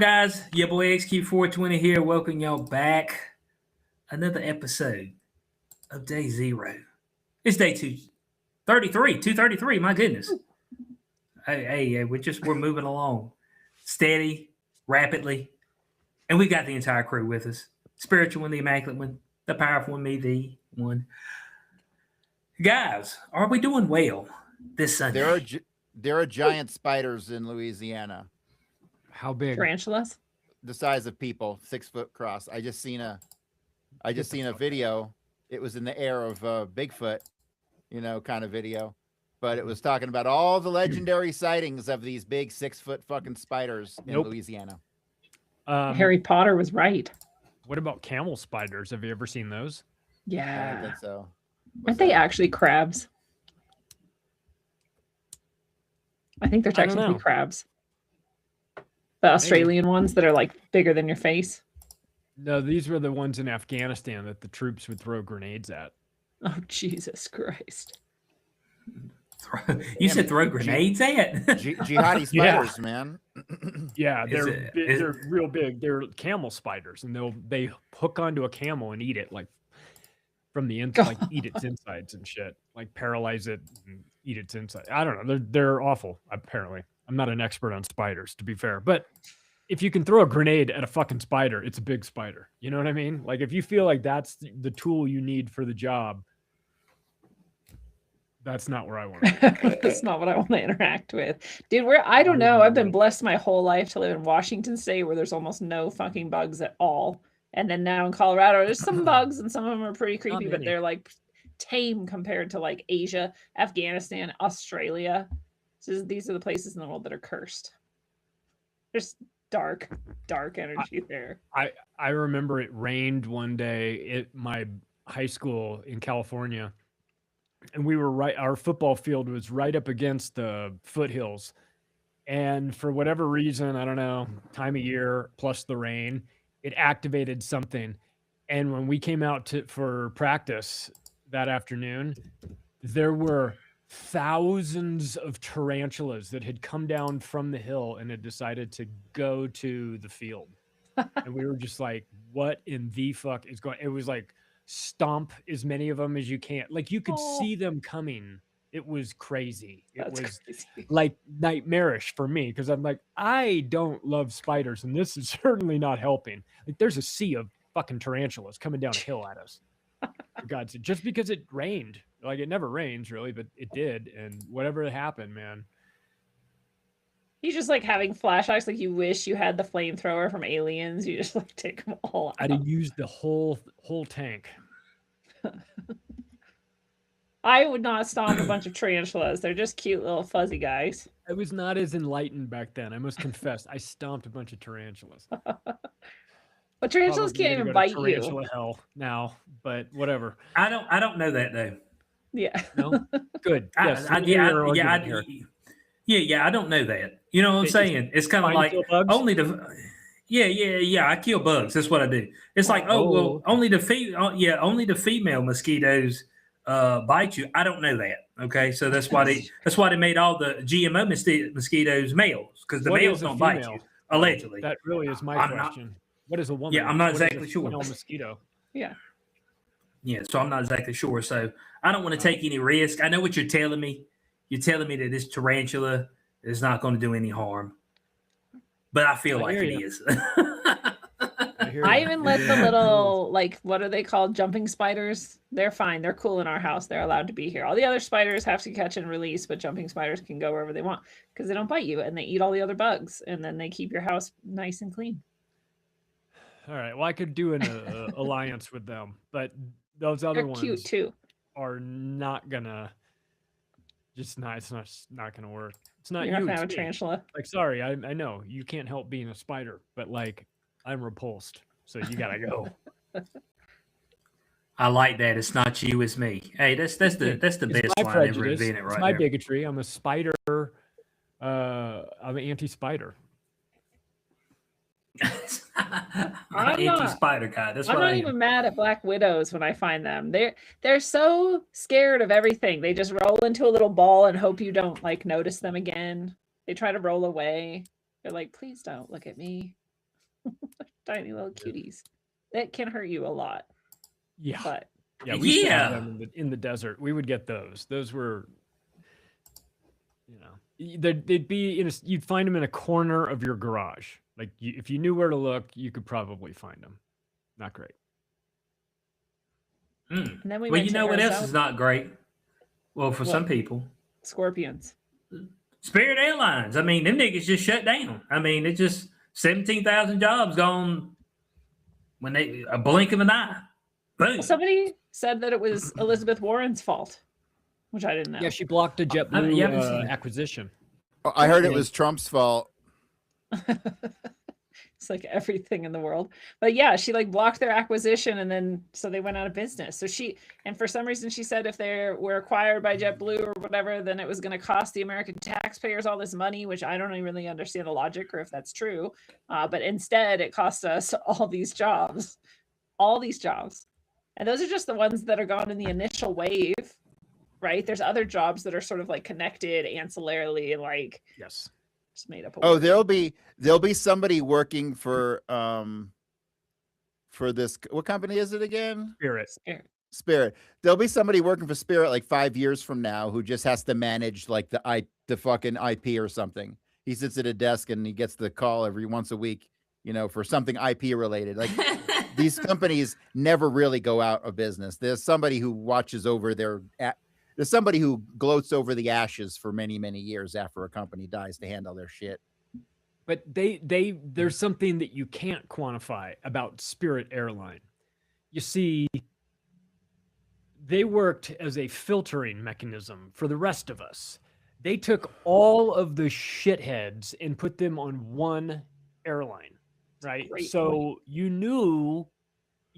Guys? Your boy XQ420 here. Welcome y'all back. Another episode of Day Zero. It's day 233. My goodness. Hey, we're moving along steady, rapidly, and we got the entire crew with us. Spiritual one, the immaculate one, the powerful one, me, the one. Guys, are we doing well this Sunday? There are giant spiders in Louisiana. How big? Tarantulas? The size of people, 6 foot across. I just seen a video. It was in the air of Bigfoot, kind of video. But it was talking about all the legendary sightings of these big 6 foot fucking spiders in Louisiana. Harry Potter was right. What about camel spiders? Have you ever seen those? Yeah. I think so. Aren't they actually crabs? I think they're technically crabs. The Australian ones that are like bigger than your face. No, these were the ones in Afghanistan that the troops would throw grenades at. Oh, Jesus Christ. You said throw grenades at? Jihadi spiders, man. Yeah, they're real big. They're camel spiders, and they hook onto a camel and eat it like from the inside, like eat its insides and shit, like paralyze it and eat its inside. I don't know. They're awful. Apparently, I'm not an expert on spiders, to be fair, but if you can throw a grenade at a fucking spider, it's a big spider. You know what I mean? Like if you feel like that's the tool you need for the job, that's not where I want to. That's not what I want to interact with. Dude, I don't know. I've been blessed my whole life to live in Washington State where there's almost no fucking bugs at all. And then now in Colorado, there's some bugs and some of them are pretty creepy, but they're like tame compared to like Asia, Afghanistan, Australia. So these are the places in the world that are cursed. There's dark energy there. I remember it rained one day at my high school in California. And we were our football field was right up against the foothills. And for whatever reason, I don't know, time of year plus the rain, it activated something. And when we came out for practice that afternoon, there were thousands of tarantulas that had come down from the hill and had decided to go to the field. And we were just like, what in the fuck is going? It was like, stomp as many of them as you can. Like you could see them coming. It was crazy. It was like nightmarish for me because I'm like, I don't love spiders, and this is certainly not helping. Like there's a sea of fucking tarantulas coming down a hill at us. For God's sake, just because it rained. Like it never rains really, but it did, and whatever happened, man. You just like having flashbacks, like you wish you had the flamethrower from Aliens. You just like take them all out. I'd have used the whole tank. I would not stomp a bunch of tarantulas. They're just cute little fuzzy guys. I was not as enlightened back then. I must confess. I stomped a bunch of tarantulas. But tarantulas can't even bite you. Tarantula hell now, but whatever. I don't know that though. Yeah. No. Good. Yes. I don't know that. You know what I'm saying? It's kind of like only the. Yeah. I kill bugs. That's what I do. It's like, only the female mosquitoes bite you. I don't know that. Okay, so that's why they made all the GMO mosquitoes males because the males don't bite you allegedly. That really is my question. What is a woman? Yeah, I'm not exactly sure. Mosquito. Yeah. Yeah, so I'm not exactly sure. So I don't want to take any risk. I know what you're telling me. You're telling me that this tarantula is not going to do any harm. But I feel like it is. I even let the little, like, what are they called? Jumping spiders. They're fine. They're cool in our house. They're allowed to be here. All the other spiders have to catch and release, but jumping spiders can go wherever they want because they don't bite you and they eat all the other bugs and then they keep your house nice and clean. All right. Well, I could do an alliance with them, but those other ones cute too. Are not gonna. It's not gonna work. It's not You're you. Not gonna have a tarantula. Like, sorry, I know you can't help being a spider, but like, I'm repulsed, so you gotta go. I like that. It's not you, it's me. Hey, that's the best line ever invented, right? It's my bigotry. I'm a spider. I'm an anti-spider. I'm anti-spider guy. That's I'm what not even mad at Black Widows when I find them. They're so scared of everything. They just roll into a little ball and hope you don't like notice them again. They try to roll away. They're like, please don't look at me. Tiny little cuties. That can hurt you a lot. Yeah. But Yeah, we used to have Yeah. them in the desert. We would get those. Those were, they'd be you'd find them in a corner of your garage. Like if you knew where to look, you could probably find them. Not great. Mm. and then we Well, went you to know what else Arizona. is not great? Well, for some What? people, Scorpions. Spirit Airlines. I mean, them niggas just shut down. I mean, it's just 17,000 jobs gone when they a blink of an eye. Boom. Well, somebody said that it was Elizabeth Warren's fault, which I didn't know. Yeah, she blocked a JetBlue you haven't seen it. acquisition. Oh, I heard it was Trump's fault. It's like everything in the world. But yeah, she like blocked their acquisition and then so they went out of business. So and for some reason she said if they were acquired by JetBlue or whatever, then it was going to cost the American taxpayers all this money, which I don't even really understand the logic or if that's true. But instead it cost us all these jobs. And those are just the ones that are gone in the initial wave, right? There's other jobs that are sort of like connected ancillarily and like Yes. just made up. Oh, there'll be somebody working for this. What company is it again? Spirit. There'll be somebody working for Spirit like 5 years from now who just has to manage like the fucking IP or something. He sits at a desk and he gets the call every once a week, for something IP related. Like these companies never really go out of business. There's somebody who watches over there's somebody who gloats over the ashes for many, many years after a company dies to handle their shit. But there's something that you can't quantify about Spirit Airline. You see, they worked as a filtering mechanism for the rest of us. They took all of the shitheads and put them on one airline, right? So you knew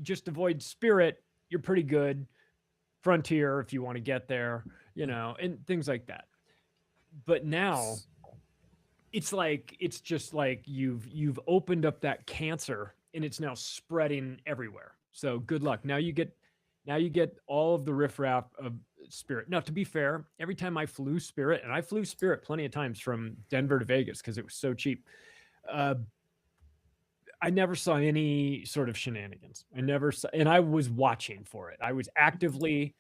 just avoid Spirit, you're pretty good. Frontier, if you want to get there, and things like that. But now it's just like you've opened up that cancer and it's now spreading everywhere. So good luck. Now you get all of the riffraff of Spirit. Now, to be fair, every time I flew Spirit, and I flew Spirit plenty of times from Denver to Vegas because it was so cheap, I never saw any sort of shenanigans. And I was watching for it. I was actively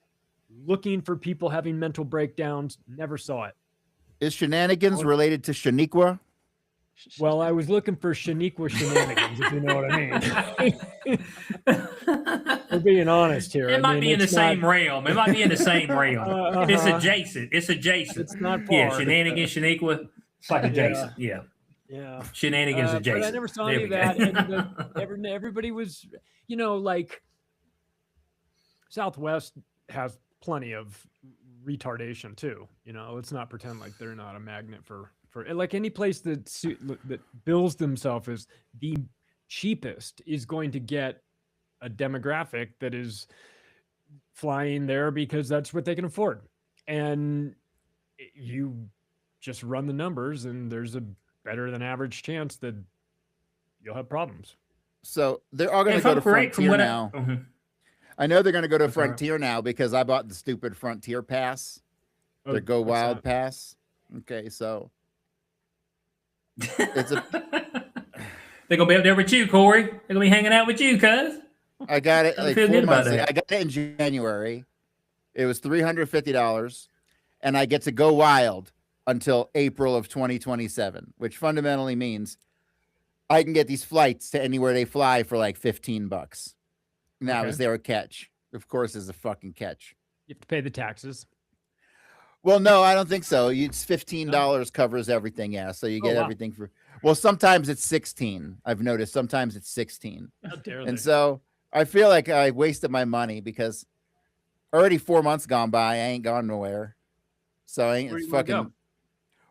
looking for people having mental breakdowns. Never saw it. Is shenanigans related to Shaniqua? Well, I was looking for Shaniqua shenanigans, if you know what I mean. We're being honest here. It might be in the same realm. It might be in the same realm. It's adjacent. It's not far. Yeah, shenanigans, Shaniqua. It's like adjacent. Yeah. Yeah. Shenanigans adjacent. But I never saw any of that. And everybody was, like Southwest has plenty of retardation too. Let's not pretend like they're not a magnet for like any place that bills themselves as the cheapest is going to get a demographic that is flying there because that's what they can afford. And you just run the numbers and there's a better than average chance that you'll have problems. So they're all going to go to Frontier now. I know they're going to go to Frontier now because I bought the stupid Frontier pass. The Go Wild pass. Okay, so they're gonna be up there with you, Corey. They're gonna be hanging out with you, cuz. I got it like 4 months ago. I got it in January. It was $350, and I get to go wild until April of 2027, which fundamentally means I can get these flights to anywhere they fly for like $15. Now, is there a catch? Of course, there's a fucking catch. You have to pay the taxes. Well, no, I don't think so. It's $15 covers everything. Yeah, so you get everything for. Well, sometimes it's 16. I've noticed sometimes it's 16. How dare and they? So I feel like I wasted my money because already 4 months gone by. I ain't gone nowhere. So I ain't fucking.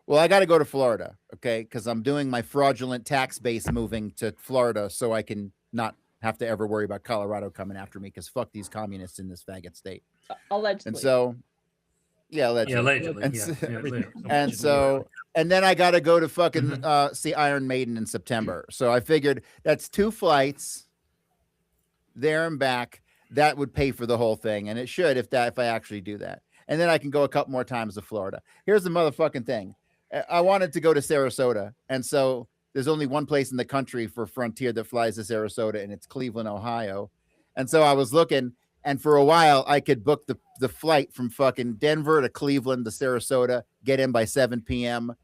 Well, I got to go to Florida, okay? Because I'm doing my fraudulent tax base moving to Florida so I can not have to ever worry about Colorado coming after me because fuck these communists in this faggot state. Allegedly. And so, yeah, allegedly. And then I got to go to fucking see Iron Maiden in September. So I figured that's 2 flights there and back. That would pay for the whole thing, and it should if I actually do that. And then I can go a couple more times to Florida. Here's the motherfucking thing. I wanted to go to Sarasota, and so there's only one place in the country for Frontier that flies to Sarasota, and it's Cleveland, Ohio. And so I was looking, and for a while I could book the flight from fucking Denver to Cleveland to Sarasota, get in by 7 p.m.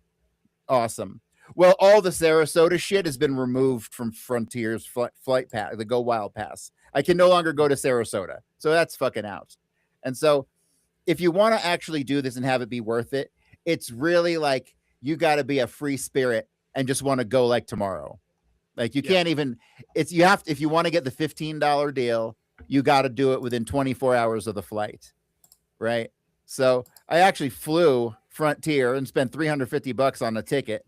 Awesome. Well, all the Sarasota shit has been removed from Frontier's flight pass, the Go Wild Pass. I can no longer go to Sarasota. So that's fucking out. And so if you want to actually do this and have it be worth it, it's really like you got to be a free spirit and just want to go like tomorrow. Like you can't even, you have to, if you want to get the $15 deal, you got to do it within 24 hours of the flight. Right. So I actually flew Frontier and spent $350 on a ticket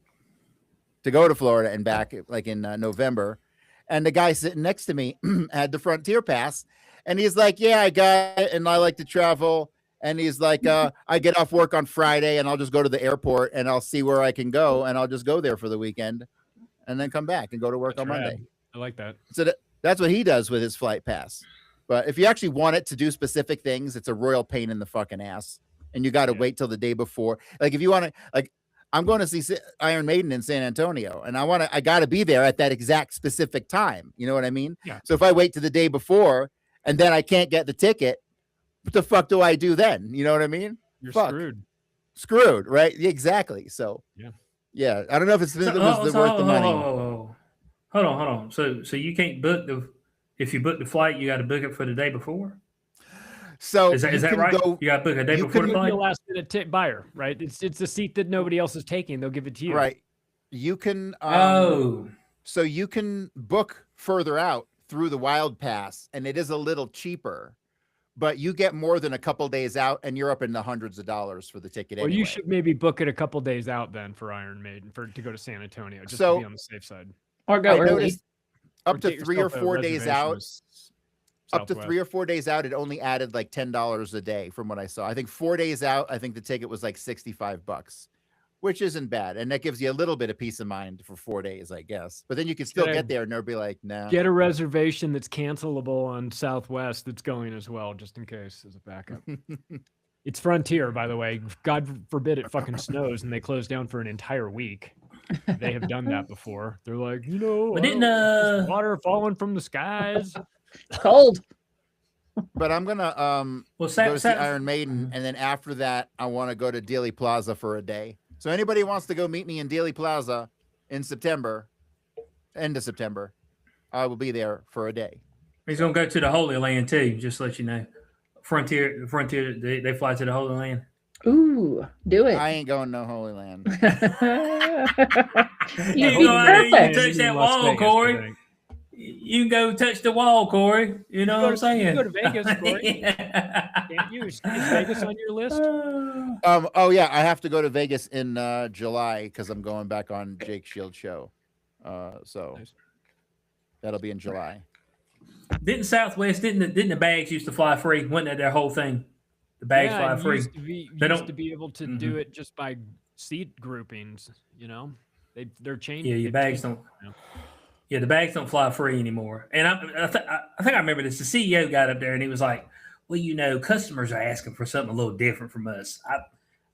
to go to Florida and back like in November. And the guy sitting next to me had the Frontier pass, and he's like, yeah, I got it. And I like to travel. And he's like, I get off work on Friday and I'll just go to the airport and I'll see where I can go. And I'll just go there for the weekend and then come back and go to work on Monday. I like that. So that's what he does with his flight pass. But if you actually want it to do specific things, it's a royal pain in the fucking ass. And you got to wait till the day before. Like if you want to, like, I'm going to see Iron Maiden in San Antonio, and I got to be there at that exact specific time. You know what I mean? Yeah. So if I wait to the day before and then I can't get the ticket, what the fuck do I do then? You know what I mean? You're screwed. Screwed, right? Exactly. So yeah. I don't know if it's worth the money. Hold on. So you can't book if you book the flight, you got to book it for the day before. So is that right? You got to book a day before the flight. Be a last minute buyer, right? It's a seat that nobody else is taking. They'll give it to you, right? You can. So you can book further out through the Wild Pass, and it is a little cheaper, but you get more than a couple days out, and you're up in the hundreds of dollars for the ticket. Well, anyway. You should maybe book it a couple days out then for Iron Maiden to go to San Antonio, just to be on the safe side. Or go early. Up to 3 or 4 days out. Up to 3 or 4 days out, it only added like $10 a day from what I saw. I think 4 days out, I think the ticket was like $65, which isn't bad. And that gives you a little bit of peace of mind for 4 days, I guess. But then you can still get there and they'll be like, no. Get a reservation that's cancelable on Southwest that's going as well, just in case as a backup. It's Frontier, by the way. God forbid it fucking snows and they close down for an entire week. They have done that before. They're like, but didn't water falling from the skies. Cold. But I'm gonna go see Iron Maiden, and then after that, I want to go to Dealey Plaza for a day. So anybody wants to go meet me in Dealey Plaza in September, end of September, I will be there for a day. He's gonna go to the Holy Land too. Just to let you know, Frontier, they fly to the Holy Land. Ooh, do it. I ain't going no Holy Land. You'd be perfect. Touch that wall, Corey. You can go touch the wall, Corey. You know what I'm saying? You go to Vegas, Corey. Can't you? Is Vegas on your list? Oh yeah, I have to go to Vegas in July because I'm going back on Jake Shield show. So nice. That'll be in July. Didn't Southwest didn't the bags used to fly free? Wasn't that their whole thing? The bags fly free. Used to be able to do it just by seat groupings. You know, they're changing. Yeah, your bags don't. Yeah, the bags don't fly free anymore. And I think I remember this. The CEO got up there and he was like, "Well, customers are asking for something a little different from us."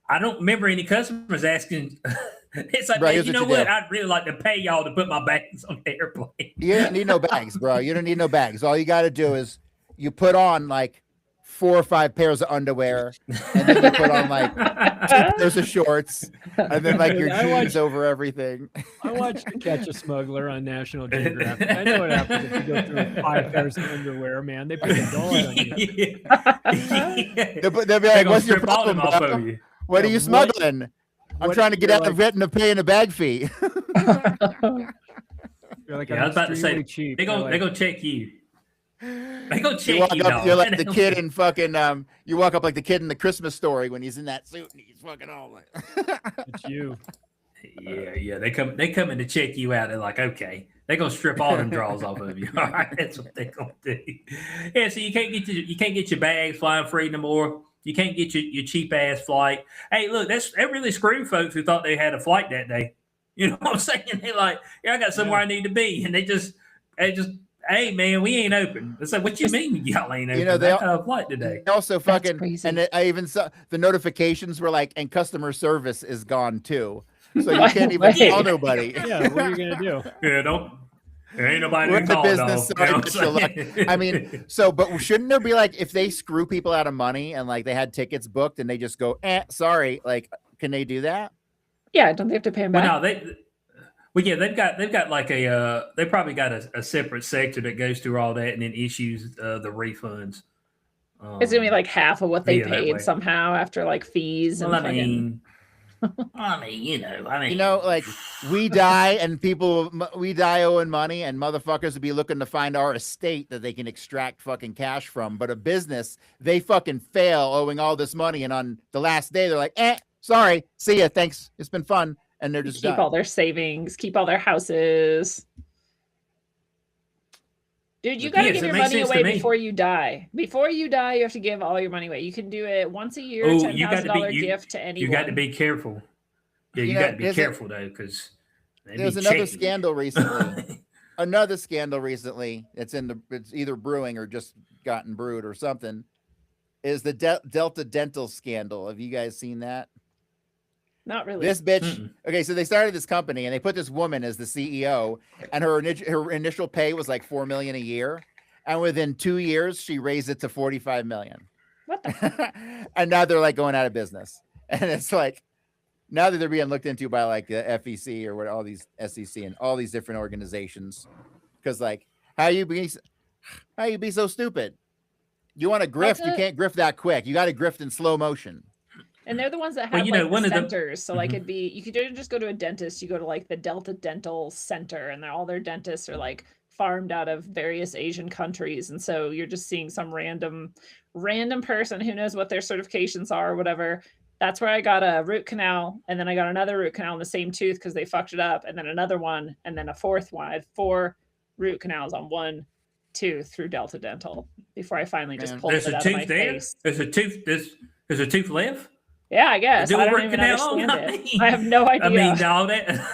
I don't remember any customers asking. It's like, man, you know what? I'd really like to pay y'all to put my bags on the airplane. You don't need no bags, bro. You don't need no bags. All you got to do is you put on like 4 or 5 pairs of underwear, and then you put on like 2 pairs of shorts, and then like your jeans over everything. I watched To Catch a Smuggler on National Geographic. I know what happens if you go through 5 pairs of underwear, man. They put a dollar on you. They'll be like, "What's your problem, bro? What are you smuggling?" I'm trying to get out of it and paying a bag fee. Like, I was about to say, cheap. They go check you. They go check you. Walk up, you're like the kid in fucking. You walk up like the kid in the Christmas Story when he's in that suit and he's fucking all like. It's you. Yeah. They come in to check you out. They're like, okay, they're gonna strip all them drawers off of you. All right, that's what they're gonna do. Yeah, so you can't get your bags flying free no more. You can't get your cheap ass flight. Hey, look, that really screwed folks who thought they had a flight that day. You know what I'm saying? They're like, yeah, I got somewhere I need to be, and they just, hey man, we ain't open. It's like, what you mean y'all ain't open? They have a flight today. Also fucking, and I even saw the notifications were like, and customer service is gone too. So you can't even call nobody. Yeah, what are you gonna do? Yeah, don't. There ain't nobody We're to in the call, business. dog. Sorry, You know but what I'm your luck. saying? I mean, so, but shouldn't there be like, if they screw people out of money and like they had tickets booked and they just go, sorry, like, can they do that? Yeah, don't they have to pay them well, back? no, yeah, they've got like they probably got a separate sector that goes through all that and then issues the refunds. It's gonna be like half of what they that paid way. somehow after like fees and Well, fucking. Like we die and we die owing money and motherfuckers would be looking to find our estate that they can extract fucking cash from. But a business, they fucking fail owing all this money. And on the last day, they're like, sorry, see ya. Thanks. It's been fun. And they're just keep done. all their savings, keep all their houses. Dude, you gotta give your money away before you die. Before you die, you have to give all your money away. You can do it once a year, $10,000 gift to anyone. You got to be careful. Yeah, you got to be careful though, because there's another scandal recently. Another scandal recently. It's either brewing or just gotten brewed or something. Is the Delta Dental scandal? Have you guys seen that? Not really. This bitch. Okay, so they started this company and they put this woman as the CEO, and her initial pay was like $4 million a year, and within 2 years she raised it to $45 million. What the? And now they're like going out of business, and it's like now that they're being looked into by like the FEC or what, all these SEC and all these different organizations, because like how you be so stupid? You want to grift, you can't grift that quick. You got to grift in slow motion. And they're the ones that have the centers. So like you could just go to a dentist. You go to like the Delta Dental Center, and all their dentists are like farmed out of various Asian countries. And so you're just seeing some random person who knows what their certifications are or whatever. That's where I got a root canal, and then I got another root canal in the same tooth because they fucked it up, and then another one, and then a fourth one. I had 4 root canals on one tooth through Delta Dental before I finally just pulled it out of my face. There's a tooth left. Yeah, I guess. I don't even understand it. I have no idea. I mean, all that.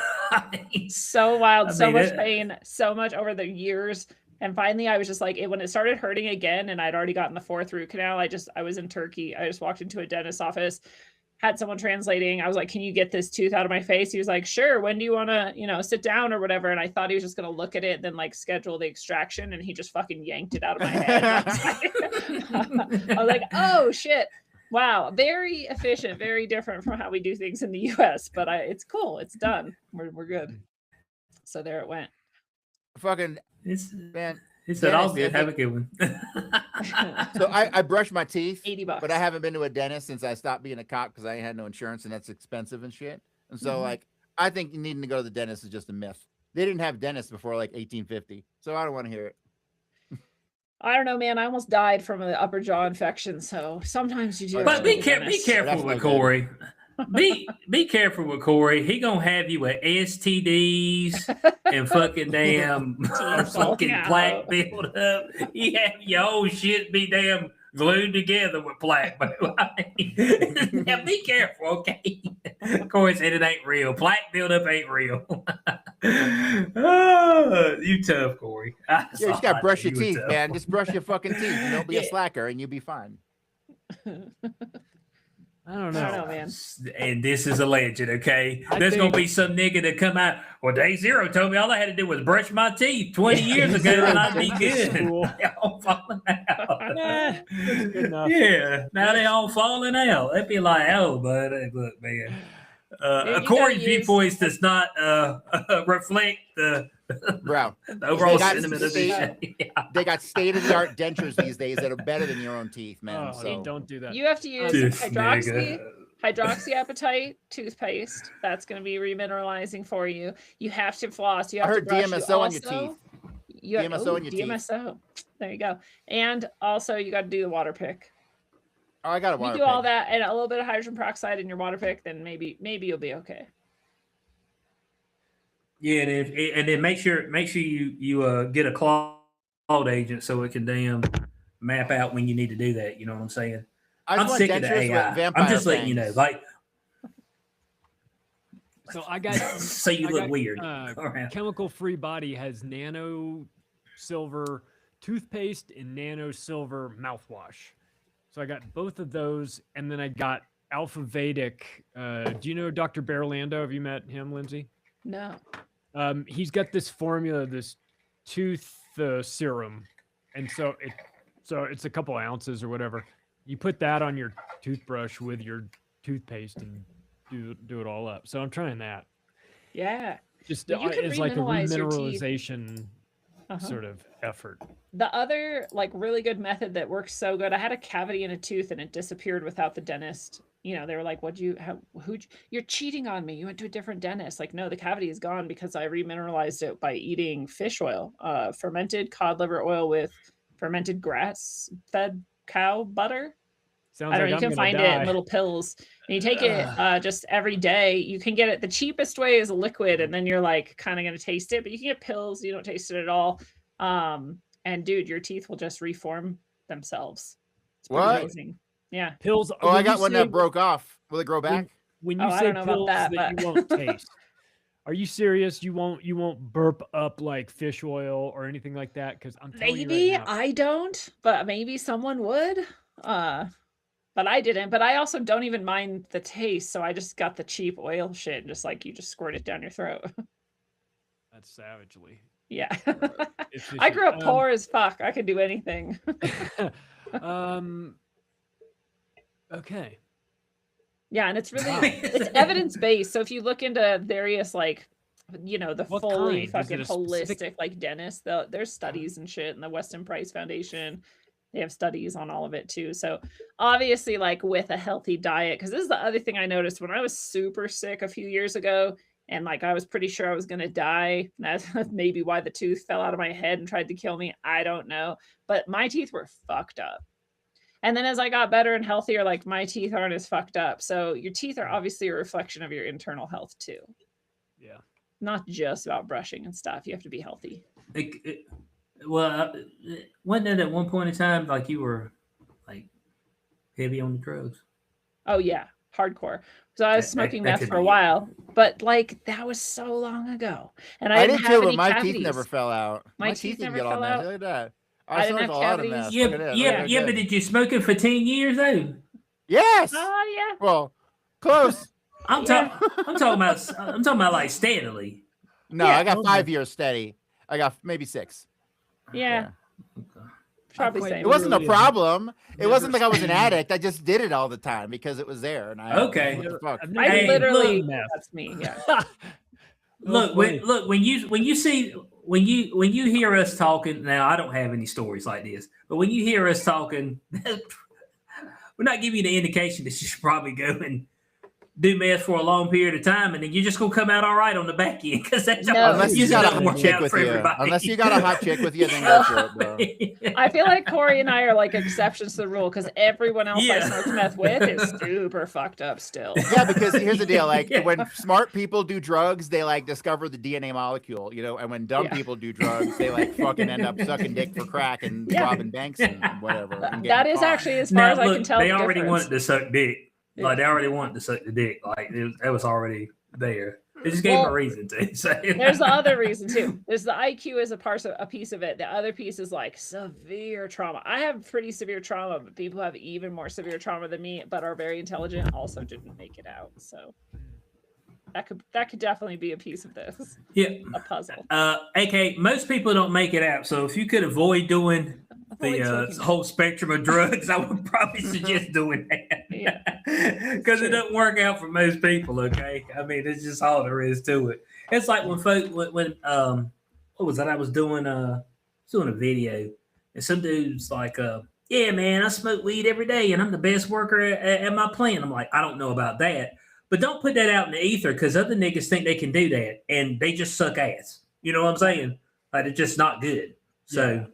So wild, so much pain, so much over the years. And finally, I was just like, when it started hurting again, and I'd already gotten the 4th root canal, I was in Turkey. I just walked into a dentist's office, had someone translating. I was like, can you get this tooth out of my face? He was like, sure. When do you want to, sit down or whatever? And I thought he was just going to look at it and then like schedule the extraction. And he just fucking yanked it out of my head. I was like, oh shit. Wow. Very efficient, very different from how we do things in the US, but it's cool. It's done. We're good. So there it went. Fucking man. He said, "All good. Have a good one." So I brush my teeth, $80, but I haven't been to a dentist since I stopped being a cop because I had no insurance and that's expensive and shit. And so like I think needing to go to the dentist is just a myth. They didn't have dentists before like 1850, so I don't want to hear it. I don't know, man. I almost died from an upper jaw infection, so sometimes you do. But be careful with Cory. Be careful with Cory. He gonna have you with STDs and fucking damn fucking plaque build up. He have your whole shit be damn glued together with plaque. Now be careful, okay? Cory said it ain't real. Plaque build up ain't real. Oh, you tough, Cory. Yeah, you just gotta brush your teeth, man. Just brush your fucking teeth. And don't be a slacker, and you'll be fine. I don't know, man. And this is a legend, okay? There's gonna be some nigga that come out. Well, Day Zero told me all I had to do was brush my teeth 20 years ago, and I'd be good. They all falling out. Good enough. Yeah, now they all falling out. They'd be like, "Oh, buddy, look, man." Cory's viewpoints does not reflect the overall sentiment of the show. They got state-of-the-art dentures these days that are better than your own teeth, man. So don't do that. You have to use hydroxyapatite toothpaste. That's going to be remineralizing for you. You have to floss. You have I heard to brush. DMSO on your teeth. DMSO on your DMSO. There you go. And also, you got to do the water pick. Oh, I got a water pick. You do all that and a little bit of hydrogen peroxide in your water pick, then maybe you'll be okay. Yeah, and then make sure you get a cloud agent so it can damn map out when you need to do that. You know what I'm saying? I'm sick of the AI. I'm just letting you know, like. So I got. So you look weird. Chemical Free Body has nano silver toothpaste and nano silver mouthwash. So I got both of those, and then I got Alpha Vedic. Do you know Dr. Berlando? Have you met him, Lindsay? No. He's got this formula, this tooth serum, and so it's a couple ounces or whatever. You put that on your toothbrush with your toothpaste and do it all up. So I'm trying that. Yeah. Just You can it's like a remineralize your teeth. remineralization sort of effort. The other like really good method that works so good. I had a cavity in a tooth and it disappeared without the dentist. You know, they were like, you're cheating on me. You went to a different dentist. Like, no, the cavity is gone because I remineralized it by eating fish oil, fermented cod liver oil with fermented grass-fed cow butter. Sounds I don't like know, you can find it in little pills. And you take it just every day. You can get it. The cheapest way is a liquid, and then you're like kind of going to taste it. But you can get pills. You don't taste it at all. And dude, your teeth will just reform themselves. It's pretty amazing. Yeah. Pills. Oh, I got one that broke off. Will it grow back? When you I say don't know pills about that you won't taste, are you serious? You won't burp up like fish oil or anything like that? Because I'm telling Maybe you right now, I don't, but maybe someone would. But I didn't. But I also don't even mind the taste, so I just got the cheap oil shit, and just like you just squirt it down your throat. that's savagely. Yeah. I efficient. grew up poor as fuck. I could do anything. Okay. Yeah, and it's really it's evidence based. So if you look into various like the What fully kind? Is it fucking a specific- holistic like dentists, there's studies and shit, and the Weston Price Foundation, they have studies on all of it too. So obviously, like with a healthy diet, because this is the other thing I noticed when I was super sick a few years ago, and like I was pretty sure I was gonna die. That's maybe why the tooth fell out of my head and tried to kill me. I don't know, but my teeth were fucked up. And then as I got better and healthier, like my teeth aren't as fucked up. So your teeth are obviously a reflection of your internal health too. Yeah. Not just about brushing and stuff. You have to be healthy. Wasn't it at one point in time like you were like heavy on the drugs? Oh yeah, hardcore. So I was smoking meth for a while, but like that was so long ago, and I didn't did have too, any but my cavities. teeth never fell out. My teeth didn't never get all fell out. messy. Look at that. I didn't have smoked a lot of cavities. mess. Yeah, Look at that. yeah, Look yeah. at But that. did you smoke it for 10 years though? Yes. Oh yeah. Well, close. I'm talking about like steadily. No, Yeah. I got 5 years steady. I got maybe 6. Yeah. Probably same. It wasn't a Really problem. It never wasn't like I was an seen- addict. I just did it all the time because it was there. And I Okay. What the fuck? I've I never seen literally meth. that's me. Yeah. Look, when you hear us talking now, I don't have any stories like this, but when you hear us talking, we're not giving you the indication that you should probably go and do meth for a long period of time, and then you're just gonna come out all right on the back end because that's No. Unless you usually got a doesn't hot work chick out with for you. everybody. Unless you got a hot chick with you, then go for it, bro. I feel like Cory and I are like exceptions to the rule because everyone else I Yeah. smoked meth with is super fucked up still. Yeah, because here's the deal. Like Yeah. when smart people do drugs, they like discover the DNA molecule, and when dumb Yeah. people do drugs, they like fucking end up sucking dick for crack and Yeah. robbing banks and whatever. And That getting is caught. actually as far Now, as I look, can tell. they the already difference. wanted to suck dick. Like they already wanted to suck the dick. Like that was already there. They just gave them a reason to. So. There's the other reason too. There's the IQ as a piece of it. The other piece is like severe trauma. I have pretty severe trauma, but people have even more severe trauma than me, but are very intelligent, also didn't make it out. So that could definitely be a piece of this. Yeah. A puzzle. AK, most people don't make it out. So if you could avoid doing Avoid the smoking. whole spectrum of drugs, I would probably suggest doing that. Yeah. Because it True. doesn't work out for most people, okay? I mean, it's just all there is to it. It's like when folks, what was that? I was doing a video, and some dude's like, yeah, man, I smoke weed every day, and I'm the best worker at my plant. I'm like, I don't know about that. But don't put that out in the ether because other niggas think they can do that, and they just suck ass. You know what I'm saying? Like, it's just not good. So,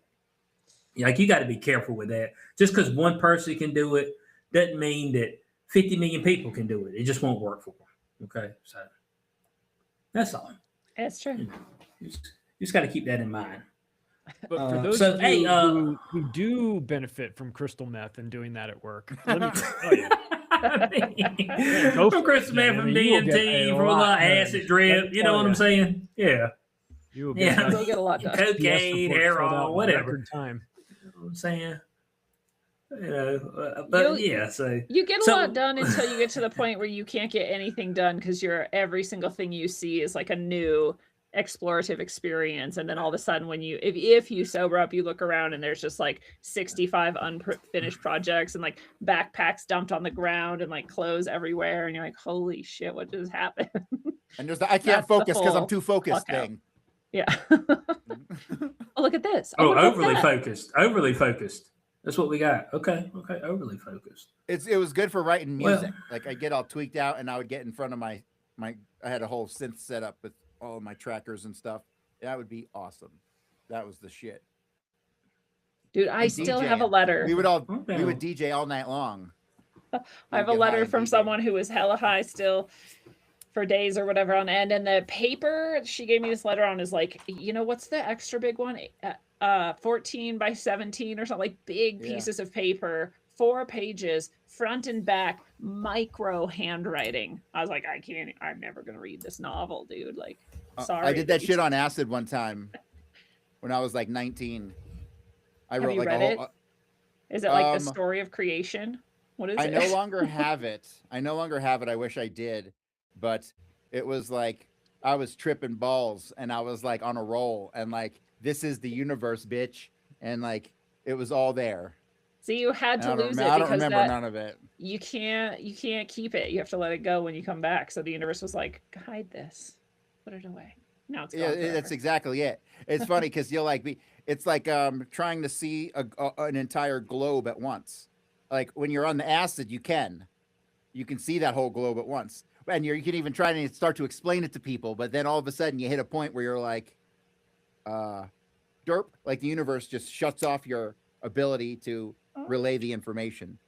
like, you got to be careful with that. Just because one person can do it doesn't mean that 50 million people can do it. It just won't work for them. Okay? So, that's all. It's true. You just got to keep that in mind. But for those so, of hey, you who do benefit from crystal meth and doing that at work, let me tell you. Go From for it, Crystal meth, man. from You will get DMT, a from a lot lot of done. acid drip. Let me You know tell what I'm ya. saying? Yeah. You will Yeah. get You'll get a lot done. Cocaine, PS report filled out heroin, in whatever. record time. You know what I'm saying? But yeah, so you get a lot done until you get to the point where you can't get anything done because every single thing you see is like a new explorative experience, and then all of a sudden when you if you sober up, you look around and there's just like 65 unfinished projects and like backpacks dumped on the ground and like clothes everywhere, and you're like, holy shit, what just happened? And there's I can't focus because I'm too focused thing. Yeah. Oh, look at this. Oh, overly focused. That's what we got. Okay, overly focused. It was good for writing music. Like I get all tweaked out, and I would get in front of my. I had a whole synth set up with all of my trackers and stuff. That would be awesome. That was the shit. Dude, I still have a letter. We would DJ all night long. I have a letter from someone who was hella high still for days or whatever on end, and the paper she gave me this letter on is like, you know, what's the extra big one? 14 by 17 or something, like big pieces of paper, 4 pages, front and back, micro handwriting. I was like, I'm never gonna read this novel, dude. Like, sorry. I did that shit on acid one time when I was like 19. Have you read it? Is it like the story of creation? What is it? I no longer have it. I wish I did, but it was like I was tripping balls and I was like on a roll and like, this is the universe, bitch. And like, it was all there. So you had to lose it. I don't remember none of it. You can't keep it. You have to let it go when you come back. So the universe was like, hide this, put it away. Now it's gone. Yeah, that's exactly it. It's funny because you'll like it's like trying to see an entire globe at once. Like when you're on the acid, you can see that whole globe at once. And you can even try to start to explain it to people, but then all of a sudden you hit a point where you're like, derp, like the universe just shuts off your ability to relay the information.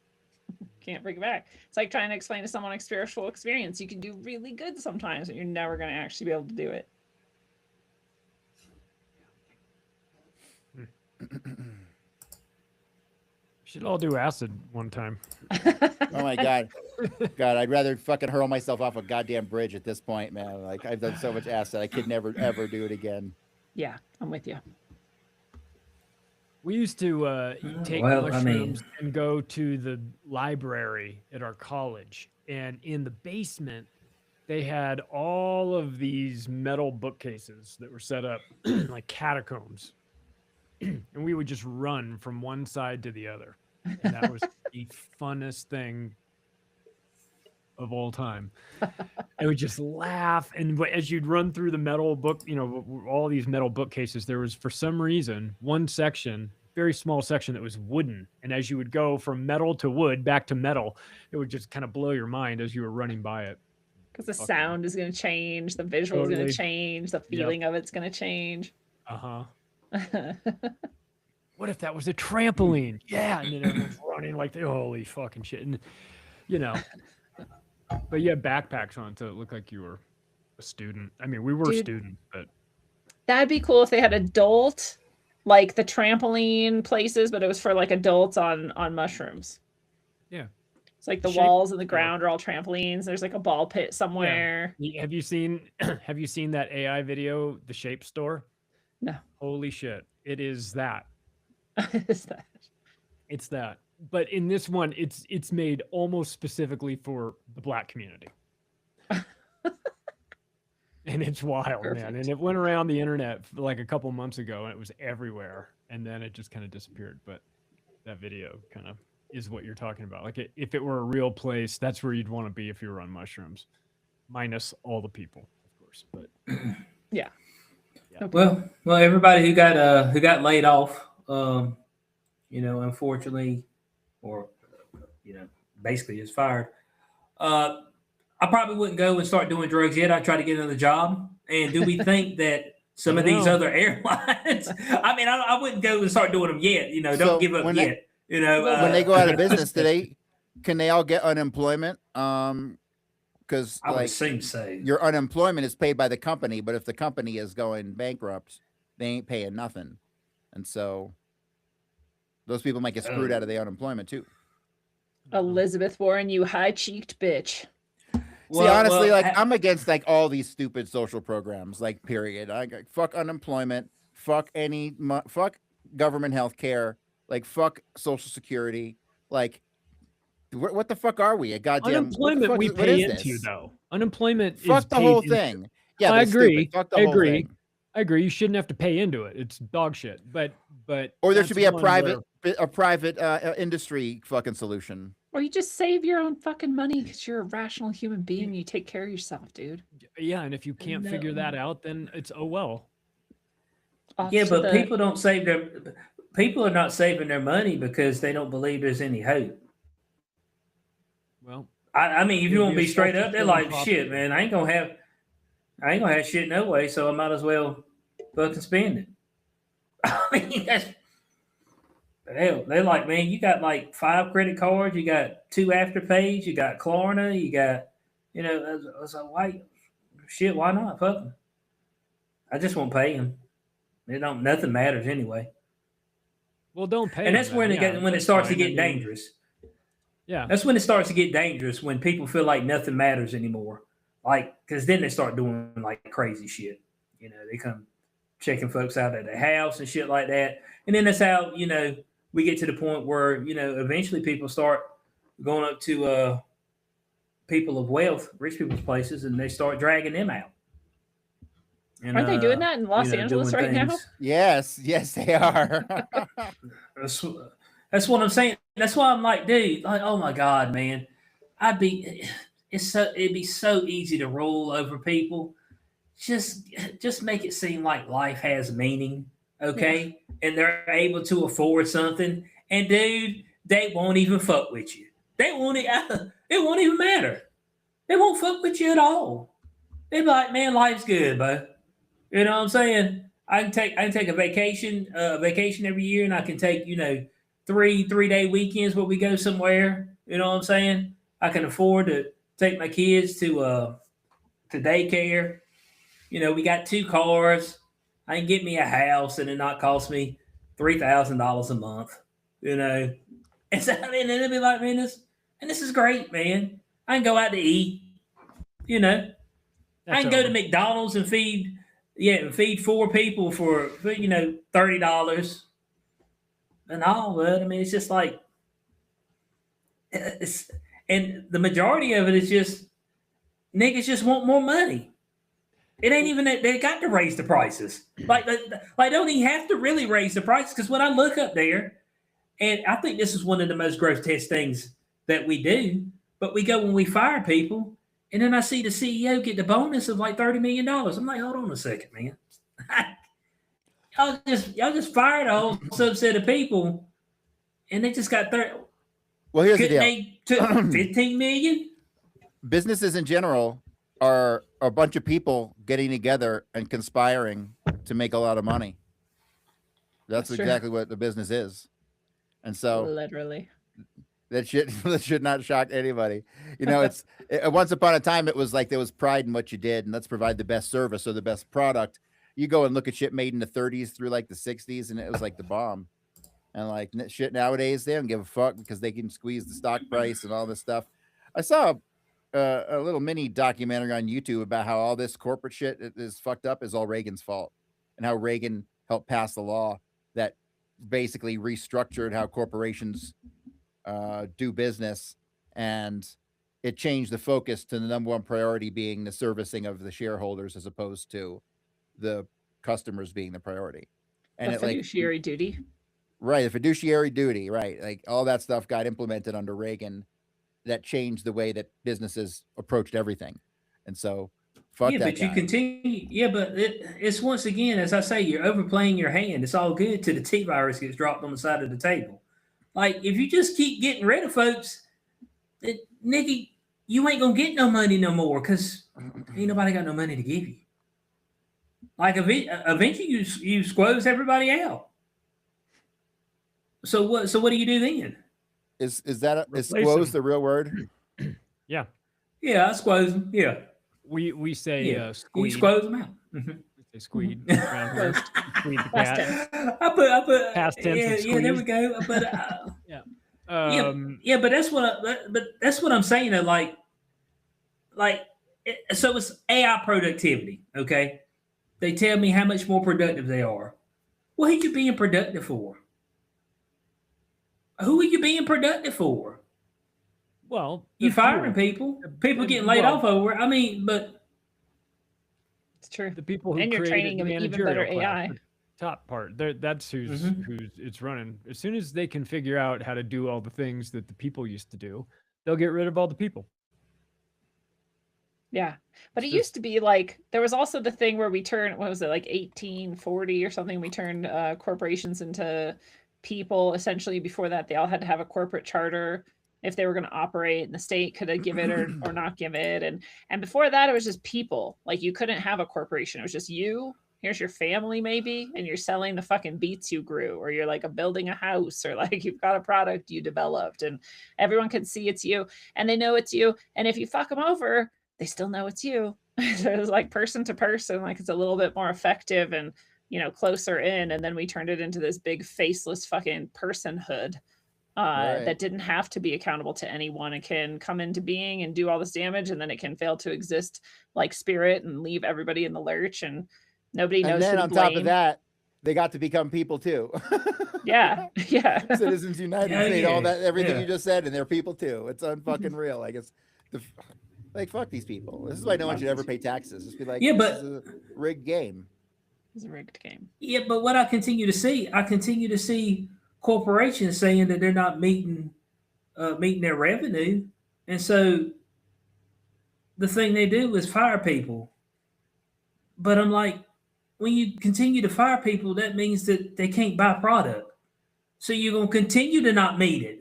Can't bring it back. It's like trying to explain to someone a spiritual experience. You can do really good sometimes, but you're never going to actually be able to do it. Should all do acid one time. Oh my God. I'd rather fucking hurl myself off a goddamn bridge at this point, man. Like I've done so much acid, I could never ever do it again. Yeah, I'm with you. We used to take mushrooms and go to the library at our college, and in the basement they had all of these metal bookcases that were set up like catacombs. And we would just run from one side to the other. And that was the funnest thing of all time. I would just laugh. And as you'd run through the metal book, you know, all these metal bookcases, there was, for some reason, one section, very small section that was wooden. And as you would go from metal to wood, back to metal, it would just kind of blow your mind as you were running by it. Because the sound is going to change, the visual is going to change, the feeling of it's going to change. Uh-huh. What if that was a trampoline? Yeah, and then everyone's running like, holy fucking shit. And you know, but you had backpacks on, so it looked like you were a student. I mean, we were students, but that'd be cool if they had adult, like the trampoline places, but it was for like adults on mushrooms. Yeah, it's like the walls and the ground are all trampolines. There's like a ball pit somewhere. Yeah. Have you seen that AI video, The Shape Store? No. Holy shit. It is that. Is that? It's that. But in this one, it's made almost specifically for the Black community. And it's wild, man. And it went around the internet for like a couple months ago and it was everywhere. And then it just kind of disappeared. But that video kind of is what you're talking about. Like if it were a real place, that's where you'd want to be if you were on mushrooms. Minus all the people, of course. But yeah. Well, everybody who got laid off, you know, unfortunately, or you know, basically is fired. I probably wouldn't go and start doing drugs yet. I'd try to get another job. And do we think that some of these other airlines? I mean, I wouldn't go and start doing them yet. You know, don't give up yet. You know, when they go out of business, can they all get unemployment? Because I would assume so. Your unemployment is paid by the company, but if the company is going bankrupt, they ain't paying nothing, and so those people might get screwed out of the unemployment too. Elizabeth Warren, you high-cheeked bitch. See, honestly, I'm against like all these stupid social programs. Like, period. Fuck unemployment. Fuck fuck government health care. Like, fuck Social Security. Like, what the fuck are we? A goddamn Unemployment we pay into, though. Unemployment is fuck the paid whole into. thing. Yeah, I but it's agree. stupid. Fuck the I whole agree. thing. I agree. You shouldn't have to pay into it. It's dog shit. But or there that's should be a one private industry fucking solution. Or you just save your own fucking money because you're a rational human being. You take care of yourself, dude. Yeah, and if you can't figure that out, then it's oh well. Yeah, but people don't save their. People are not saving their money because they don't believe there's any hope. Well, I mean, if you want to be straight up, they're like, shit, man, I ain't gonna have shit no way, so I might as well fucking spend it. I mean, that's hell. They're like, man, you got like 5 credit cards, you got 2 Afterpays, you got Klarna, you got, I was like, why, shit, why not? Fuck them. I just won't pay them. Nothing matters anyway. Well, don't pay. And that's when it starts to get dangerous. Yeah, that's when it starts to get dangerous, when people feel like nothing matters anymore. Like, because then they start doing like crazy shit. They come checking folks out at their house and shit like that. And then that's how, we get to the point where, eventually people start going up to people of wealth, rich people's places, and they start dragging them out. And, aren't they doing that in Los Angeles right now? Yes, they are. That's what I'm saying. That's why I'm like, dude, like, oh my God, man. it'd be so easy to rule over people. Just make it seem like life has meaning, okay? Yeah. And they're able to afford something. And dude, they won't even fuck with you. It won't even matter. They won't fuck with you at all. They'd be like, man, life's good, bro. You know what I'm saying? I can take a vacation every year, and I can take, 3-day weekends where we go somewhere. You know what I'm saying? I can afford to take my kids to daycare. We got 2 cars. I can get me a house and it not cost me $3,000 a month. And so, it'll be like, man, this is great, man. I can go out to eat. I can go to McDonald's and feed 4 people for $30 and all. But I mean, it's just like and the majority of it is just niggas just want more money. It ain't even that they got to raise the prices. Like don't even have to really raise the prices, because when I look up there, and I think this is one of the most grotesque things that we do, but we go when we fire people, and then I see the CEO get the bonus of like $30 million. I'm like, hold on a second, man. y'all just fired a whole subset of people, and they just got 30. Well, here's the deal. They took $15 million. Businesses in general are a bunch of people getting together and conspiring to make a lot of money. That's exactly what the business is. And so literally that should not shock anybody. Once upon a time, it was like there was pride in what you did, and let's provide the best service or the best product. You go and look at shit made in the 30s through like the 60s, and it was like the bomb. And like shit nowadays, they don't give a fuck because they can squeeze the stock price and all this stuff. I saw a little mini documentary on YouTube about how all this corporate shit is fucked up is all Reagan's fault, and how Reagan helped pass the law that basically restructured how corporations do business, and it changed the focus to the number one priority being the servicing of the shareholders as opposed to the customers being the priority. And the fiduciary duty. Right, the fiduciary duty, right. Like all that stuff got implemented under Reagan that changed the way that businesses approached everything. And so fuck that but guy. You continue. Yeah, but it's once again, as I say, you're overplaying your hand. It's all good till the T-virus gets dropped on the side of the table. Like, if you just keep getting rid of folks, nigga, you ain't gonna get no money no more, because ain't nobody got no money to give you. Like, eventually you squoze everybody out. So what do you do then? Is squoze the real word? Yeah. Yeah, I squoze them. Yeah. We say squeeze. You squoze them out. Mm-hmm. We say squeed around here. Squeed the cat. I put past tense. Yeah, there we go. But but that's what I'm saying. Though, so it's AI productivity. Okay, they tell me how much more productive they are. What are you being productive for? Who are you being productive for? Well, You the firing few- people. People getting laid off over. I mean, but It's true. the people who And you're created training the an even better managerial class, AI. the top part, that's who's Mhm. who's it's running. As soon as they can figure out how to do all the things that the people used to do, they'll get rid of all the people. Yeah. But it It's used just- to be like there was also the thing where we turned, what was it, like 1840 or something? We turned corporations into people. Essentially, before that, they all had to have a corporate charter if they were going to operate, and the state could give it or not give it. And before that, it was just people. Like you couldn't have a corporation. It was just you. Here's your family, maybe, and you're selling the fucking beets you grew, or you're like building a house, or like you've got a product you developed, and everyone can see it's you, and they know it's you. And if you fuck them over, they still know it's you. So it's like person to person, like it's a little bit more effective and closer in. And then we turned it into this big faceless fucking personhood that didn't have to be accountable to anyone. It can come into being and do all this damage, and then it can fail to exist like spirit and leave everybody in the lurch, and nobody knows. And then who to on top of blame. that, they got to become people too. Yeah. Citizens United Yeah, made all that, everything yeah. you just said, and they're people too. It's unfucking real. Like it's like fuck these people. This is why no one should ever pay taxes. Just be like, Yeah, this but- is a rigged game. It's a rigged game. yeah, but what I continue to see corporations saying that they're not meeting their revenue, and so the thing they do is fire people. But I'm like, when you continue to fire people, that means that they can't buy product. So you're gonna continue to not meet it.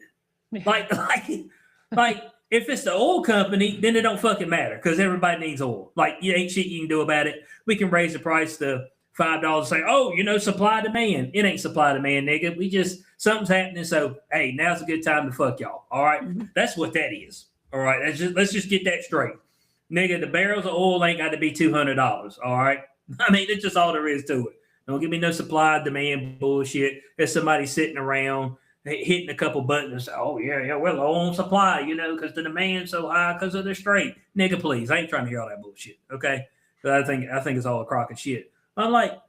Like if it's the oil company, then it don't fucking matter because everybody needs oil. Like you ain't shit you can do about it. We can raise the price to $5 and say, oh, supply demand. It ain't supply demand, nigga. We just something's happening. So hey, now's a good time to fuck y'all. All right? That's what that is. All right. Let's just get that straight. Nigga, the barrels of oil ain't got to be $200. All right. I mean, it's just all there is to it. Don't give me no supply demand bullshit. There's somebody sitting around hitting a couple buttons and say, oh, yeah, we're low on supply, because the demand's so high because of the strait. Nigga, please. I ain't trying to hear all that bullshit, okay? Because I think it's all a crock of shit. I'm like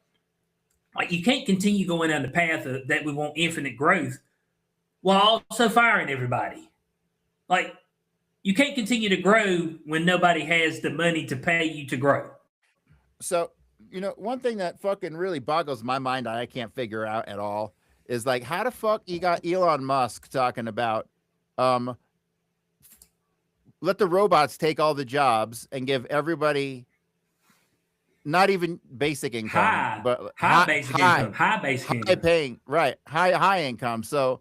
you can't continue going down the path that we want infinite growth while also firing everybody. Like, you can't continue to grow when nobody has the money to pay you to grow. So, one thing that fucking really boggles my mind, I can't figure out at all, is like, how the fuck you got Elon Musk talking about, let the robots take all the jobs and give everybody not even basic income, but high basic income, high paying, right? High income. So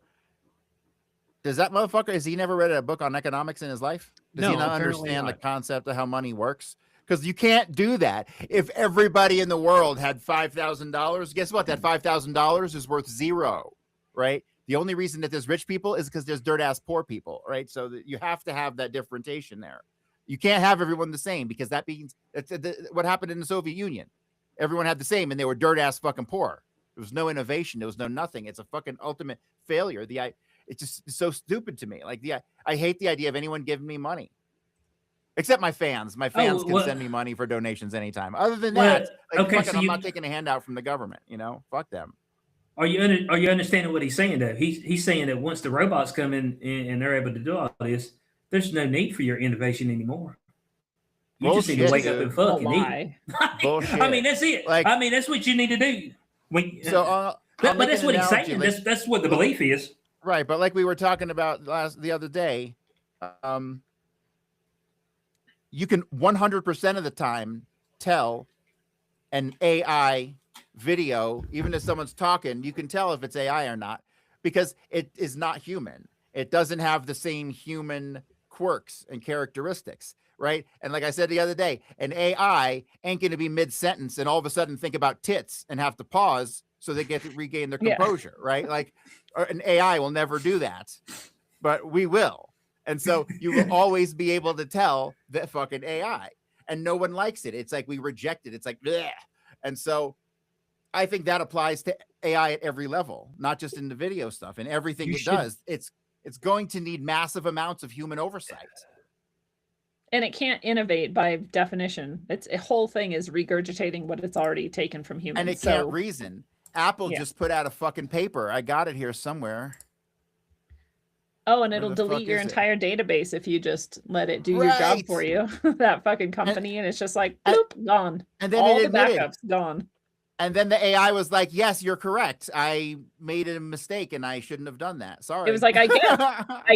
does that motherfucker, has he never read a book on economics in his life? Does he No, not apparently understand the not. concept of how money works? Because you can't do that. If everybody in the world had $5,000, guess what? That $5,000 is worth zero, right? The only reason that there's rich people is because there's dirt ass poor people, right? So that you have to have that differentiation there. You can't have everyone the same, because that means what happened in the Soviet Union. Everyone had the same and they were dirt ass fucking poor. There was no innovation. There was no nothing. It's a fucking ultimate failure. It's just so stupid to me. Like I hate the idea of anyone giving me money. Except my fans. My fans can send me money for donations anytime. Other than that, I'm not taking a handout from the government. Fuck them. Are you understanding what he's saying though? He's saying that once the robots come in and they're able to do all this, there's no need for your innovation anymore. You just need to wake up and fucking eat. Bullshit. I mean, that's it. That's what you need to do. But that's what he's saying. That's what the belief is. Right, but like we were talking about the other day, you can 100% of the time tell an AI video, even if someone's talking, you can tell if it's AI or not, because it is not human. It doesn't have the same human quirks and characteristics, right? And like I said the other day, an AI ain't going to be mid-sentence and all of a sudden think about tits and have to pause so they get to regain their composure, right? Like an AI will never do that, but we will. And so you will always be able to tell that fucking AI, and no one likes it. It's like we reject it. It's like, bleh. And so I think that applies to AI at every level, not just in the video stuff and everything does. It's going to need massive amounts of human oversight. And it can't innovate by definition. Its whole thing is regurgitating what it's already taken from humans. And it can't reason. Apple just put out a fucking paper. I got it here somewhere. Oh, and Where it'll the delete fuck your is it? entire database if you just let it do your job for Right. you. That fucking company, and it's just like and- boop, gone. And then All it the admitted. backups gone. And then the AI was like, "Yes, you're correct. I made a mistake, and I shouldn't have done that. Sorry." It was like, I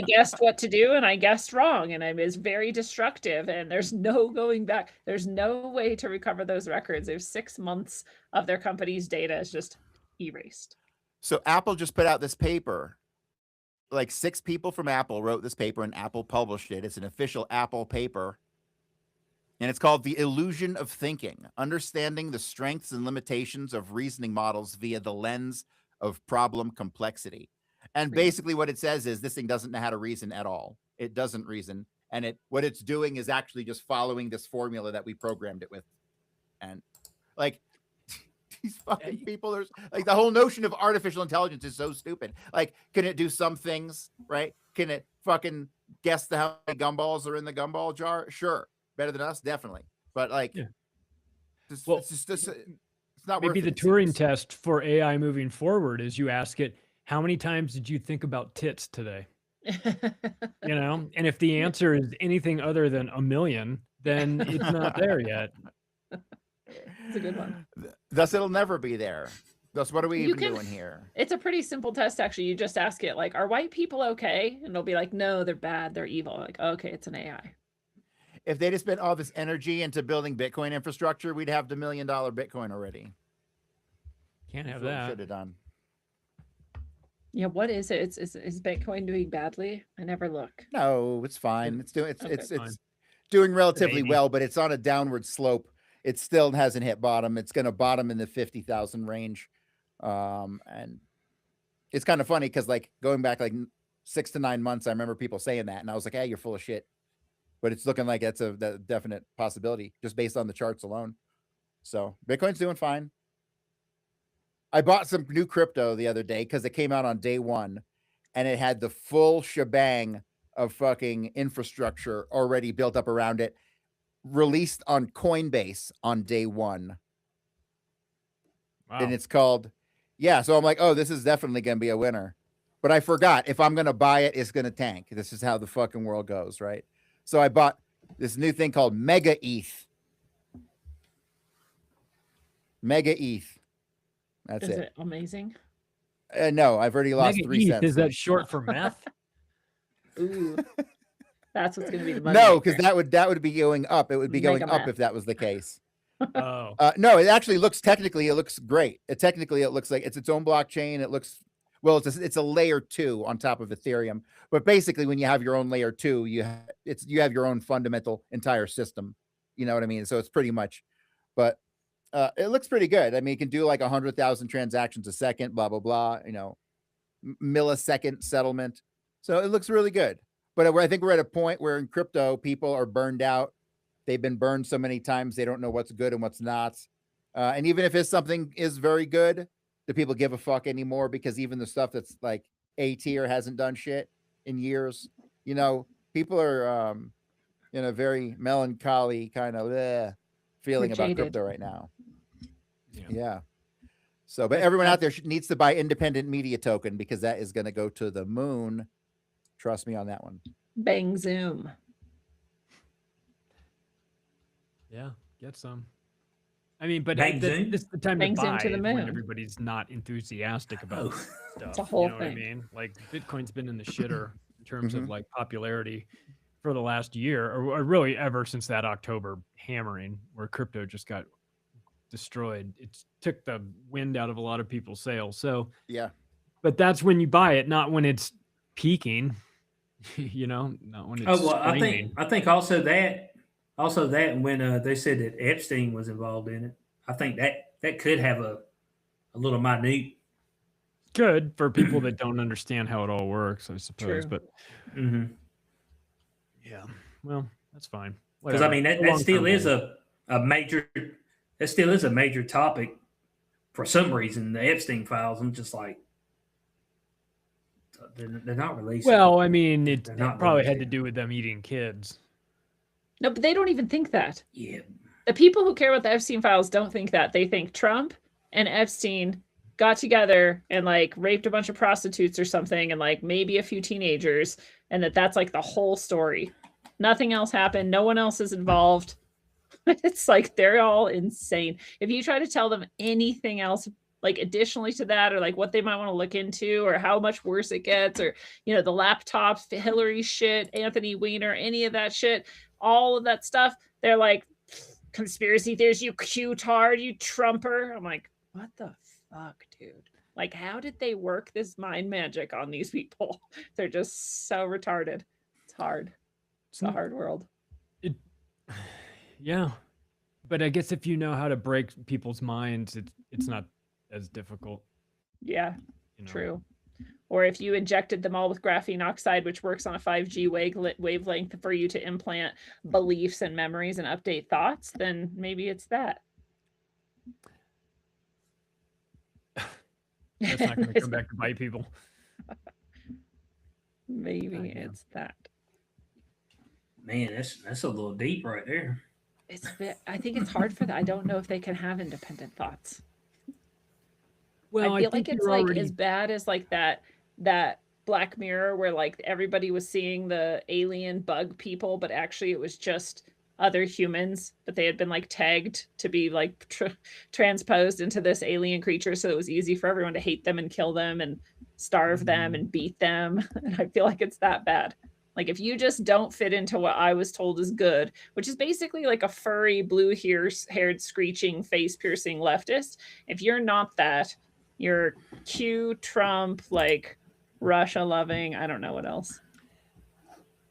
guessed what to do, and I guessed wrong, and I was very destructive, and there's no going back. There's no way to recover those records. There's 6 months of their company's data is just erased. So Apple just put out this paper. Like 6 people from Apple wrote this paper, and Apple published it. It's an official Apple paper. And it's called The Illusion of Thinking, Understanding the Strengths and Limitations of Reasoning Models via the Lens of Problem Complexity. And basically what it says is this thing doesn't know how to reason at all. It doesn't reason. And what it's doing is actually just following this formula that we programmed it with. And like these fucking people are like, the whole notion of artificial intelligence is so stupid. Like, can it do some things, right? Can it fucking guess how many gumballs are in the gumball jar? Sure. Better than us, definitely. But like, it's not maybe worth the it, Turing seems. test for AI moving forward is you ask it, how many times did you think about tits today? You know, and if the answer is anything other than a million, then it's not there yet. It's a good one. Thus, it'll never be there. Thus, what are we You even can- doing here? It's a pretty simple test, actually. You just ask it, like, are white people okay? And it'll be like, no, they're bad, they're evil. Like, okay, it's an AI. If they just spent all this energy into building Bitcoin infrastructure, we'd have the $1 million Bitcoin already. Can't have That's what we that. should have done. Yeah, what is it? Is Bitcoin doing badly? I never look. No, it's fine. It's doing Okay, it's fine. doing relatively Maybe. well, but it's on a downward slope. It still hasn't hit bottom. It's going to bottom in the 50,000 range. And it's kind of funny because like going back like 6 to 9 months, I remember people saying that, and I was like, "Hey, you're full of shit." But it's looking like that's a definite possibility just based on the charts alone. So Bitcoin's doing fine. I bought some new crypto the other day because it came out on day 1, and it had the full shebang of fucking infrastructure already built up around it, released on Coinbase on day 1. Wow. And it's called, so I'm like, oh, this is definitely going to be a winner. But I forgot, if I'm going to buy it, it's going to tank. This is how the fucking world goes, right? So I bought this new thing called Mega ETH. Mega ETH. That's Is it. it amazing? No, I've already lost Mega 3 ETH, cents. is that short for meth? Ooh. That's what's going to be the money. No, because that would be going up. It would be going Mega up math. if that was the case. Oh, No, it actually looks it looks great. It looks like it's its own blockchain. It looks it's a layer 2 on top of Ethereum. But basically, when you have your own layer 2, you have your own fundamental entire system. You know what I mean? So it's pretty much, but it looks pretty good. I mean, it can do like 100,000 transactions a second, blah blah blah. You know, millisecond settlement. So it looks really good. But I think we're at a point where in crypto, people are burned out. They've been burned so many times, they don't know what's good and what's not. And even if something is very good, do people give a fuck anymore? Because even the stuff that's like A tier hasn't done shit in years. You know, people are in a very melancholy kind of feeling about jaded. crypto right now. Yeah. Yeah. So, but everyone out there needs to buy independent media token because that is going to go to the moon. Trust me on that one. Bang Zoom. yeah, get some. I mean, but Bang Zoom? this is the time Bang to Zoom buy to the is when moon. everybody's not enthusiastic about Oh. stuff. a whole you know thing. what I mean? Like Bitcoin's been in the shitter in terms Mhm. of like popularity for the last year, or really ever since that October hammering where crypto just got destroyed. It took the wind out of a lot of people's sails. So, Yeah. but that's when you buy it, not when it's peaking. You know, not when it's Oh well, screaming. I think also that when they said that Epstein was involved in it, I think that could have a little minute. Good for people that don't understand how it all works, I suppose. True. But Mm-hmm. yeah, well, that's fine. Because I Whatever. mean that Long-term still is goal. a major topic for some reason. The Epstein files. I'm just like they're not releasing. Well, I mean, it They're not probably going had to. to do with them eating kids. No, but they don't even think that. Yeah. The people who care about the Epstein files don't think that. They think Trump and Epstein got together and like raped a bunch of prostitutes or something, and like maybe a few teenagers, and that's like the whole story. Nothing else happened. No one else is involved. It's like they're all insane. If you try to tell them anything else, like additionally to that, or like what they might want to look into, or how much worse it gets, or the laptops, Hillary shit, Anthony Weiner, any of that shit, all of that stuff, they're like, conspiracy theories, you Q-tard, you Trumper. I'm like, what the fuck, dude? Like, how did they work this mind magic on these people? They're just so retarded. It's hard. It's a hard world. Yeah, but I guess if you know how to break people's minds, it's not as difficult. Yeah, true. Or if you injected them all with graphene oxide, which works on a 5G wavelength for you to implant beliefs and memories and update thoughts, then maybe it's that. That's not going to come back to bite people. Maybe it's that. Man, that's a little deep right there. I think it's hard for that. I don't know if they can have independent thoughts. Well, I feel like it's like as bad as like that Black Mirror where like everybody was seeing the alien bug people, but actually it was just other humans, but they had been like tagged to be like transposed into this alien creature, so it was easy for everyone to hate them and kill them and starve them and beat them. And I feel like it's that bad. Like if you just don't fit into what I was told is good, which is basically like a furry, blue-haired, screeching, face-piercing leftist, if you're not that, you're Q, Trump, like Russia-loving, I don't know what else.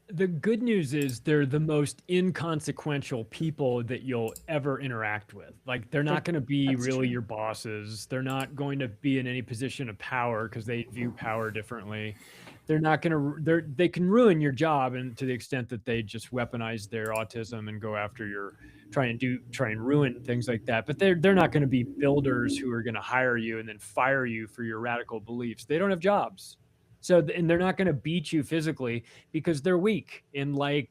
The good news is they're the most inconsequential people that you'll ever interact with. Like they're not going to be really your bosses. They're not going to be in any position of power because they view power differently. They're not going to, they can ruin your job, and to the extent that they just weaponize their autism and go after your, try and ruin things like that. But they're not going to be builders who are going to hire you and then fire you for your radical beliefs. They don't have jobs. So, and they're not going to beat you physically because they're weak and like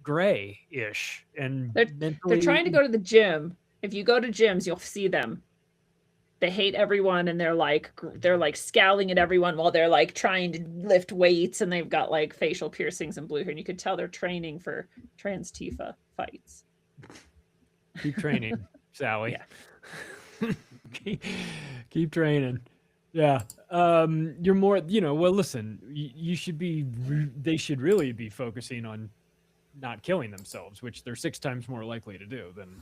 gray-ish. And they're trying to go to the gym. If you go to gyms, you'll see them. They hate everyone, and they're like scowling at everyone while they're like trying to lift weights, and they've got like facial piercings and blue hair, and you could tell they're training for trans Tifa fights. Keep training, Sally. Yeah. Keep training. Yeah. You're more, well, listen, you should be, they should really be focusing on not killing themselves, which they're 6 times more likely to do than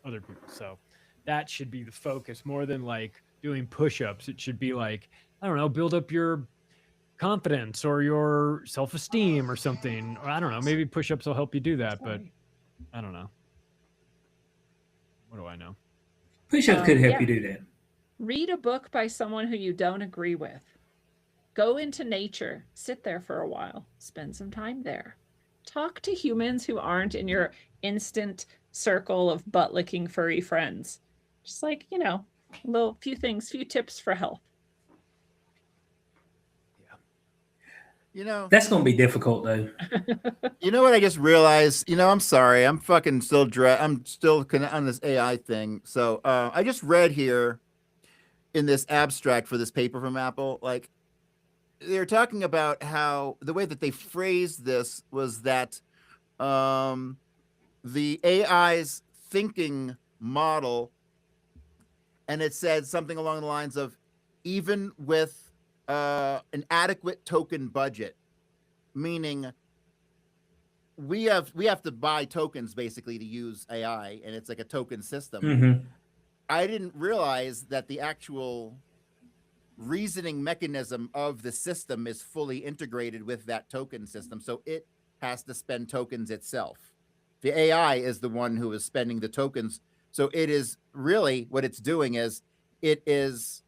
other people. So that should be the focus more than like doing push-ups. It should be like, I don't know, build up your confidence or your self-esteem or something. Or I don't know, maybe push-ups will help you do that, but I don't know. What do I know? Push-ups could help you do that. Read a book by someone who you don't agree with. Go into nature, sit there for a while, spend some time there. Talk to humans who aren't in your instant circle of butt-licking furry friends. Just like, few tips for health. Yeah. That's going to be difficult though. You know what I just realized? I'm sorry. I'm fucking still I'm still on this AI thing. So I just read here in this abstract for this paper from Apple, like they're talking about how the way that they phrased this was that the AI's thinking model, and it said something along the lines of, even with an adequate token budget, meaning we have to buy tokens basically to use AI, and it's like a token system. Mm-hmm. I didn't realize that the actual reasoning mechanism of the system is fully integrated with that token system. So it has to spend tokens itself. The AI is the one who is spending the tokens. So it is really, what it's doing is it is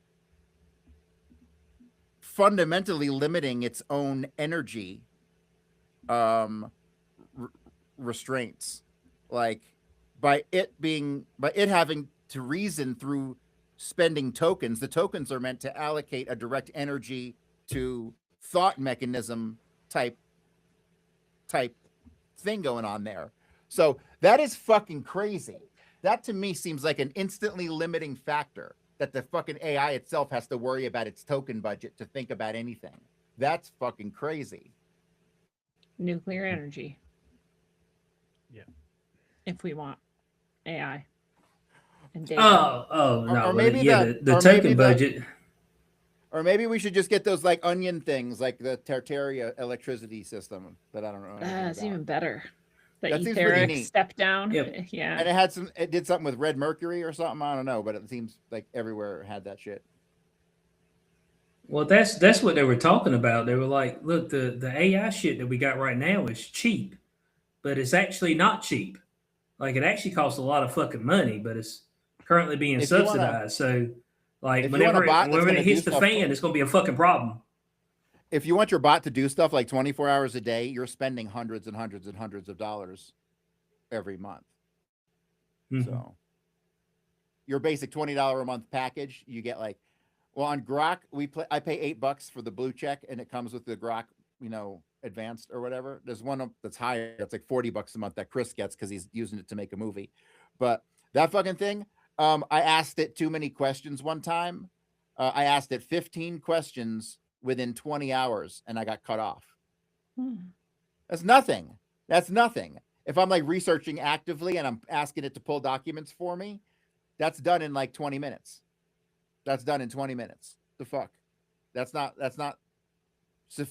fundamentally limiting its own energy restraints, like by it having to reason through spending tokens. The tokens are meant to allocate a direct energy to thought mechanism type thing going on there. So that is fucking crazy. That to me seems like an instantly limiting factor that the fucking AI itself has to worry about its token budget to think about anything. That's fucking crazy. Nuclear energy. Yeah. If we want AI and data. Oh no. Or maybe the token budget. Or maybe we should just get those like onion things, like the Tartaria electricity system that I don't know. That's even better. The That seems pretty etheric neat. step down. Yep. Yeah. And it did something with red mercury or something. I don't know, but it seems like everywhere had that shit. Well, that's what they were talking about. They were like, look, the AI shit that we got right now is cheap, but it's actually not cheap. Like, it actually costs a lot of fucking money, but it's currently being If you wanna- subsidized. So, like, if you want a whenever bot that's it gonna hits do the stuff fan, it's going to be a fucking problem. If you want your bot to do stuff like 24 hours a day, you're spending hundreds and hundreds and hundreds of dollars every month. Mhm. So your basic $20 a month package, you get like, well, on Grok, I pay $8 for the blue check, and it comes with the Grok, advanced or whatever. There's one that's higher. That's like $40 a month that Chris gets because he's using it to make a movie. But that fucking thing, I asked it too many questions one time. I asked it 15 questions within 20 hours, and I got cut off. That's nothing. That's nothing. If I'm like researching actively and I'm asking it to pull documents for me, that's done in like 20 minutes. That's done in 20 minutes. The fuck? That's not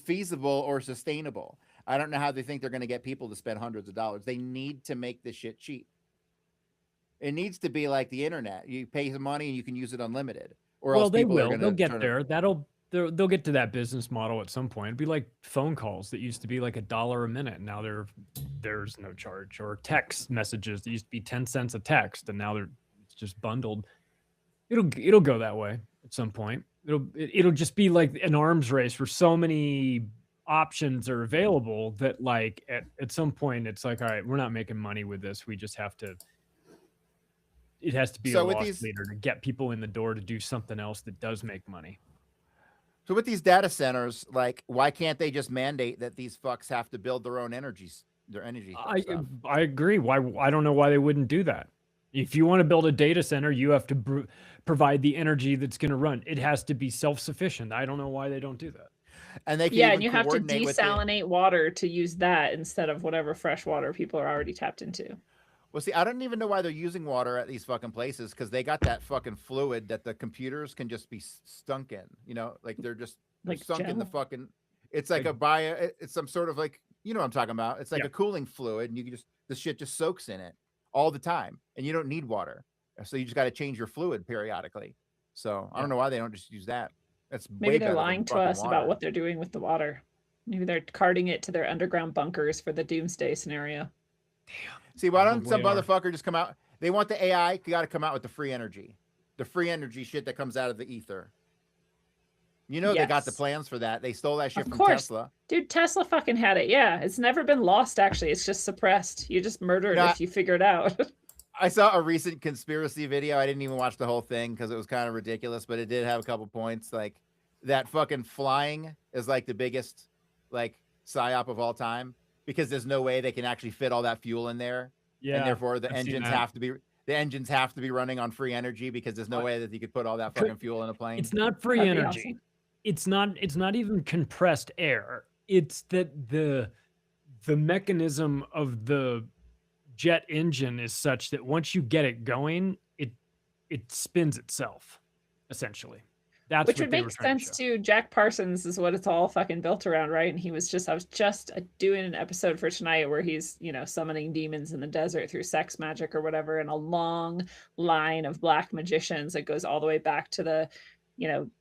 feasible or sustainable. I don't know how they think they're going to get people to spend hundreds of dollars. They need to make this shit cheap. It needs to be like the internet. You pay some money and you can use it unlimited. Or else they people are will. gonna They'll get there. They'll get to that business model at some point. It'd be like phone calls that used to be like $1 a minute. Now there's no charge. Or text messages that used to be 10 cents a text, and now it's just bundled. It'll go that way at some point. It'll just be like an arms race where so many options are available that like at some point it's like, all right, we're not making money with this. We just have to. It has to be a loss leader to get people in the door to do something else that does make money. So with these data centers, like, why can't they just mandate that these fucks have to build their own energy stuff? I agree. Why? I don't know why they wouldn't do that. If you want to build a data center, you have to provide the energy that's going to run. It has to be self-sufficient. I don't know why they don't do that. And they can and you have to coordinate desalinate water to use that instead of whatever fresh water people are already tapped into. Well, see, I don't even know why they're using water at these fucking places, because they got that fucking fluid that the computers can just be stunk in. Like they're just sunk in the fucking. It's like it's some sort of like, what I'm talking about. It's like a cooling fluid, and you can the shit just soaks in it all the time, and you don't need water, so you just got to change your fluid periodically. So I don't know why they don't just use that. That's maybe they're lying to us about what they're doing with the water. Maybe they're carting it to their underground bunkers for the doomsday scenario. Damn. See, why don't some motherfucker just come out? They want the AI. You got to come out with the free energy shit that comes out of the ether. They got the plans for that. They stole that shit from Tesla. Dude, Tesla fucking had it. Yeah, it's never been lost. Actually, it's just suppressed. You just murder it if you figure it out. I saw a recent conspiracy video. I didn't even watch the whole thing because it was kind of ridiculous, but it did have a couple points. Like that fucking flying is like the biggest like psyop of all time, because there's no way they can actually fit all that fuel in there. Yeah. And therefore the engines have to be running on free energy, because there's no way that you could put all that fucking fuel in a plane. It's not free energy. Awesome. It's not even compressed air. It's that the mechanism of the jet engine is such that once you get it going, it spins itself, essentially. That's which would make sense too. Jack Parsons is what it's all fucking built around, right? And I was just doing an episode for tonight where he's, summoning demons in the desert through sex magic or whatever, and a long line of black magicians that goes all the way back to the,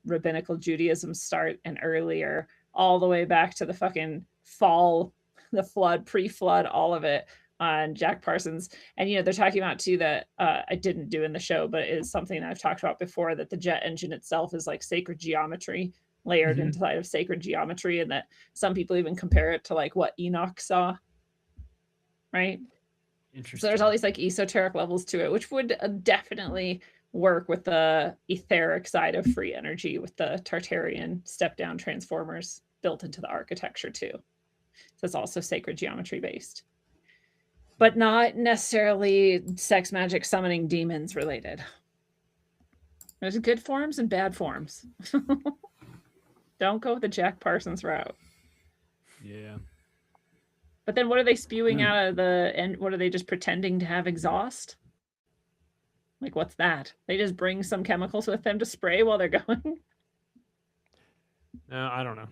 rabbinical Judaism start and earlier, all the way back to the fucking fall, the flood, pre-flood, all of it on Jack Parsons. And they're talking about too that I didn't do in the show, but it is something I've talked about before, that the jet engine itself is like sacred geometry layered inside of sacred geometry, and that some people even compare it to like what Enoch saw, right? Interesting. So there's all these like esoteric levels to it, which would definitely work with the etheric side of free energy, with the Tartarian step down transformers built into the architecture too. So it's also sacred geometry based, but not necessarily sex magic summoning demons related. There's good forms and bad forms. Don't go the Jack Parsons route. Yeah. But then what are they spewing out of and what are they just pretending to have exhaust? Like, what's that? They just bring some chemicals with them to spray while they're going? No, I don't know.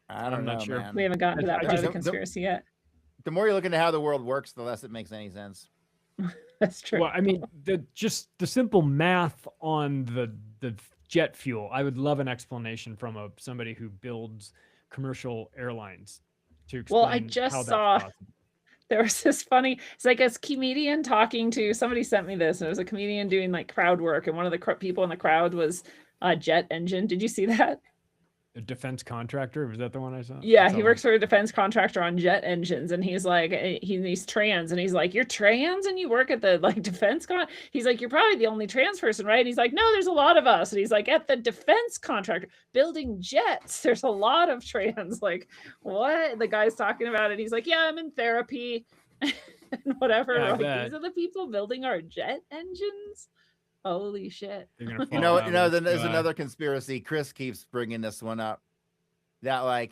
I'm not sure. man. We haven't gotten to that I part of the just- conspiracy yet. The more you look into how the world works, the less it makes any sense. That's true. Well, I mean, the simple math on the jet fuel. I would love an explanation from somebody who builds commercial airlines to explain. Well, I just how that's saw possible. there was this funny, it's like a comedian talking to, somebody sent me this, and it was a comedian doing like crowd work, and one of the people in the crowd was a jet engine. Did you see that? A defense contractor, was that the one I saw? Yeah, That's he all works for a defense contractor on jet engines, and he's like, he's trans, and he's like, you're trans and you work at the like defense he's like, you're probably the only trans person, right? And he's like, no, there's a lot of us. And he's like, at the defense contractor building jets, there's a lot of trans. Like, what? The guy's talking about it. He's like, yeah, I'm in therapy and whatever. Yeah, I Like, bet. these are the people building our jet engines. Holy shit. They're gonna You fall know, out with there's July. another conspiracy. Chris keeps bringing this one up. That like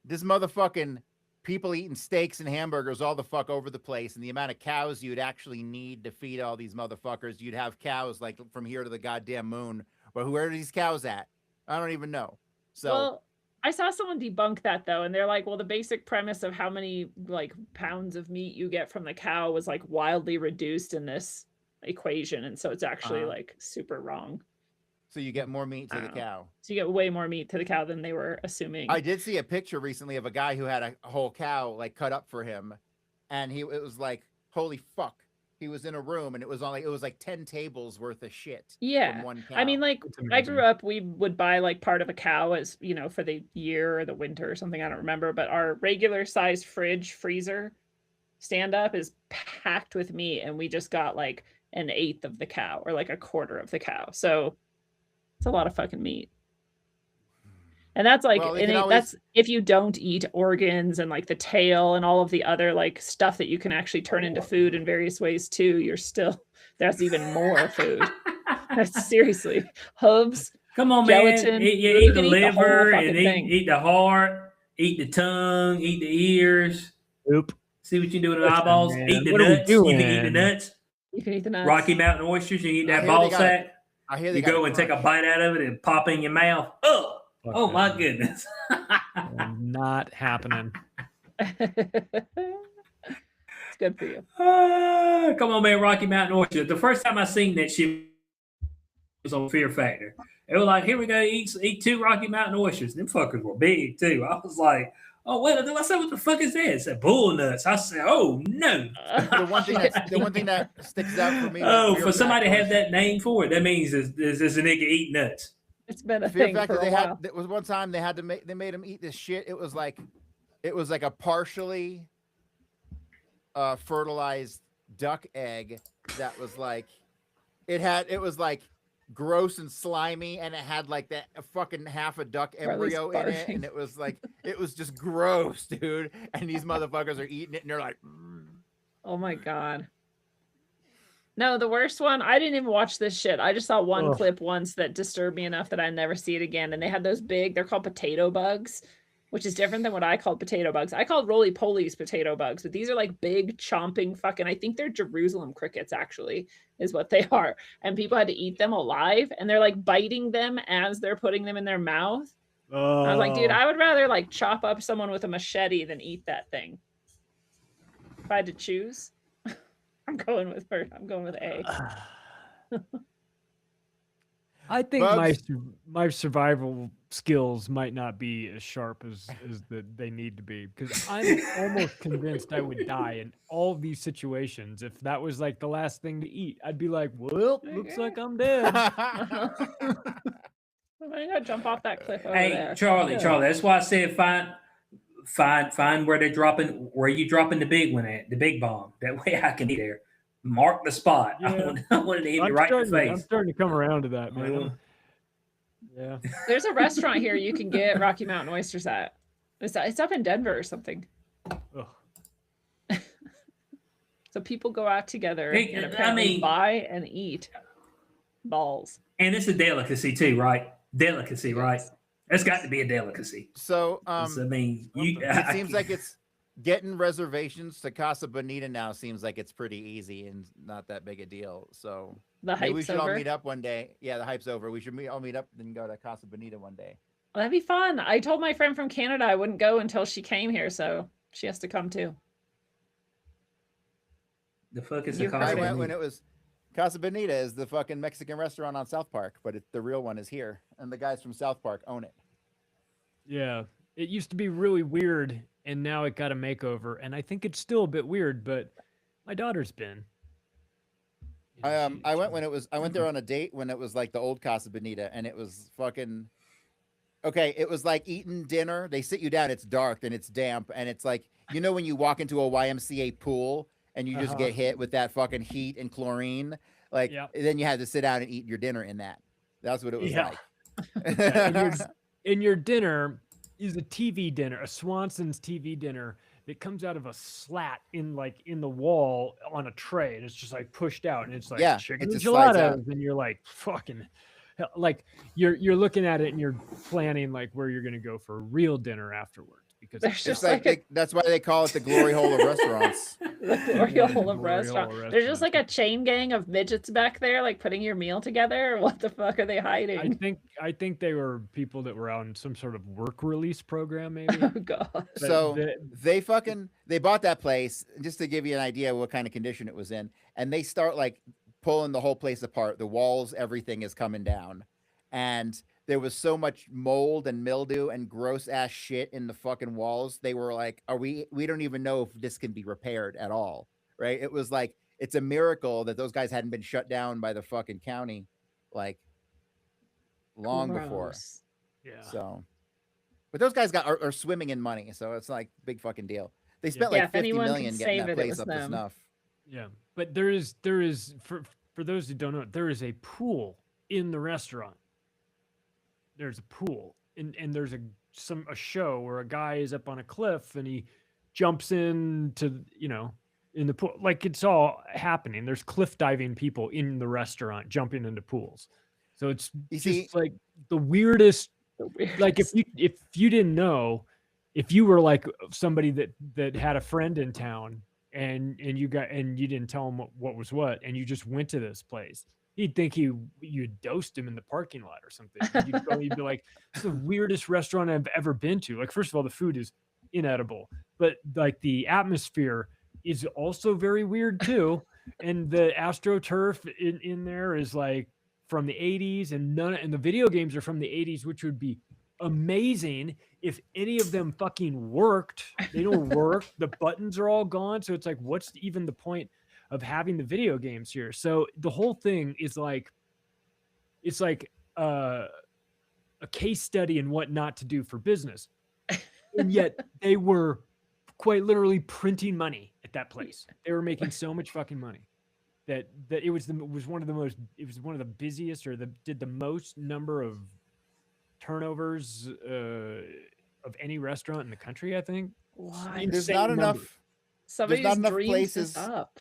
this motherfucking people eating steaks and hamburgers all the fuck over the place, and the amount of cows you'd actually need to feed all these motherfuckers. You'd have cows like from here to the goddamn moon. But where are these cows at? I don't even know. So Well, I saw someone debunk that though, and they're like, well, the basic premise of how many like pounds of meat you get from the cow was like wildly reduced in this equation, and so it's actually like super wrong. so you get more meat to I the don't know. cow. So you get way more meat to the cow than they were assuming. I did see a picture recently of a guy who had a whole cow like cut up for him, and it was like, holy fuck. He was in a room and it was 10 tables worth of shit. Yeah. From one cow. I mean, like, It's I grew amazing. up, we would buy like part of a cow as, you know, for the year or the winter or something, I don't remember, but our regular size freezer stand up is packed with meat, and we just got like an eighth of the cow or like a quarter of the cow. So it's a lot of fucking meat. And that's like, Well, they and can that's if you don't eat organs and like the tail and all of the other like stuff that you can actually turn into food in various ways too, you're still, that's even more food. That's seriously hooves. Come on, Gelatin. man. You You eat the can eat the whole liver fucking and thing. eat the heart, eat the tongue, eat the ears. Oop. See what you do with the Listen, eyeballs. man, Eat the what are we nuts. You can eat the doing? nuts. You can eat the nuts. Rocky Mountain oysters. You can eat I that hear ball they got sack. I hear they You got go and take a crunch. bite out of it and pop in your mouth. Oh, Fuck oh that, my man. goodness. Not happening. It's good for you. Come on, man. Rocky Mountain oysters. The first time I seen that shit was on Fear Factor. It was like, here we go, eat 2 Rocky Mountain oysters. Them fuckers were big too. I was like, oh wait, I said, what the fuck is that? It said bull nuts. I said, oh no. The one thing that sticks out for me. Oh, with for somebody to Fear have that name for it, that means there's a nigga eat nuts. It's been a Fear thing Factor, for a they while. had there was one time they made him eat this shit. It was like a partially fertilized duck egg that was like it was like gross and slimy, and it had like that fucking half a duck Riley's embryo in it, barfing. and it was like it was just gross, dude. And these motherfuckers are eating it, and they're like, Oh my god. No, the worst one, I didn't even watch this shit. I just saw one Ugh. clip once that disturbed me enough that I never see it again. And they had those they're called potato bugs, which is different than what I called potato bugs. I called roly-polies potato bugs, but these are like big chomping fucking, I think they're Jerusalem crickets actually, is what they are. And people had to eat them alive, and they're like biting them as they're putting them in their mouth. Oh, I was like, dude, I would rather like chop up someone with a machete than eat that thing. If I had to choose, I'm going with A. I think Bugs. my survival skills might not be as sharp as they need to be, because I'm almost convinced I would die in all of these situations if that was like the last thing to eat. I'd be like, well, looks like I'm dead. I gotta jump off that cliff over Hey, there. Charlie, Yeah. Charlie. That's why I said find where you dropping the big one at, the big bomb. That way I can be there. Mark the spot. Yeah. I wanted to hit me right in the I'm face. starting to come around to that, man. Yeah. There's a restaurant here you can get Rocky Mountain oysters at. It's up in Denver or something. Ugh. So people go out together Hey, and I apparently mean- buy and eat. balls. And it's a delicacy too, right? Delicacy, right? Yes. That's got to be a delicacy. So, I mean, it seems like it's getting reservations to Casa Bonita now seems like it's pretty easy and not that big a deal. So The maybe we hype's should all over. meet up one day. Yeah, the hype's over. We should all meet up and go to Casa Bonita one day. Well, that'd be fun. I told my friend from Canada I wouldn't go until she came here, so she has to come too. the fuck is You the heard Casa I it. went when Bonita? it was Casa Bonita is the fucking Mexican restaurant on South Park, but the real one is here, and the guys from South Park own it. Yeah. It used to be really weird, and now it got a makeover, and I think it's still a bit weird, but my daughter's been. You know, I went when it was. I went there on a date when it was like the old Casa Bonita, and it was fucking. Okay, it was like eating dinner. They sit you down. It's dark and it's damp, and it's like when you walk into a YMCA pool and you just get hit with that fucking heat and chlorine. Like then you had to sit down and eat your dinner in that. That's what it was like. And your dinner is a TV dinner, a Swanson's TV dinner that comes out of a slat in the wall on a tray, and it's just like pushed out, and it's like chicken it just slides out. enchiladas, and you're like fucking, like you're looking at it and you're planning like where you're gonna go for a real dinner afterwards, because There's it's just like that's why they call it the glory hole of restaurants. The glory hole of glory hole restaurant. of There's just restaurants. like a chain gang of midgets back there, like putting your meal together. What the fuck are they hiding? I think they were people that were on some sort of work release program, maybe. Oh god. So they bought that place just to give you an idea of what kind of condition it was in, and they start like pulling the whole place apart. The walls, everything is coming down, and there was so much mold and mildew and gross ass shit in the fucking walls. They were like, we don't even know if this can be repaired at all. Right. It was like, it's a miracle that those guys hadn't been shut down by the fucking county, like long before. Yeah. So, but those guys are swimming in money. So it's like big fucking deal. They spent like 50 million getting that place up to snuff. Yeah. But there is for those who don't know, there is a pool in the restaurant. There's a pool, and there's a show where a guy is up on a cliff and he jumps into in the pool. Like, it's all happening. There's cliff diving people in the restaurant jumping into pools. So it's like the weirdest. Like, if you didn't know, if you were like somebody that had a friend in town and you didn't tell him what was what, and you just went to this place, he'd think you dosed him in the parking lot or something. You'd be like, "It's the weirdest restaurant I've ever been to." Like, first of all, the food is inedible, but like the atmosphere is also very weird too. And the AstroTurf in there is like from the 80s, and the video games are from the 80s, which would be amazing if any of them fucking worked. They don't work. The buttons are all gone. So it's like, what's even the point of having the video games here? So the whole thing is like, it's like a case study in what not to do for business. And yet they were quite literally printing money at that place. They were making so much fucking money that it was one of the busiest, or did the most number of turnovers of any restaurant in the country, I think. There's not enough. Somebody's there's not enough dreams places this up.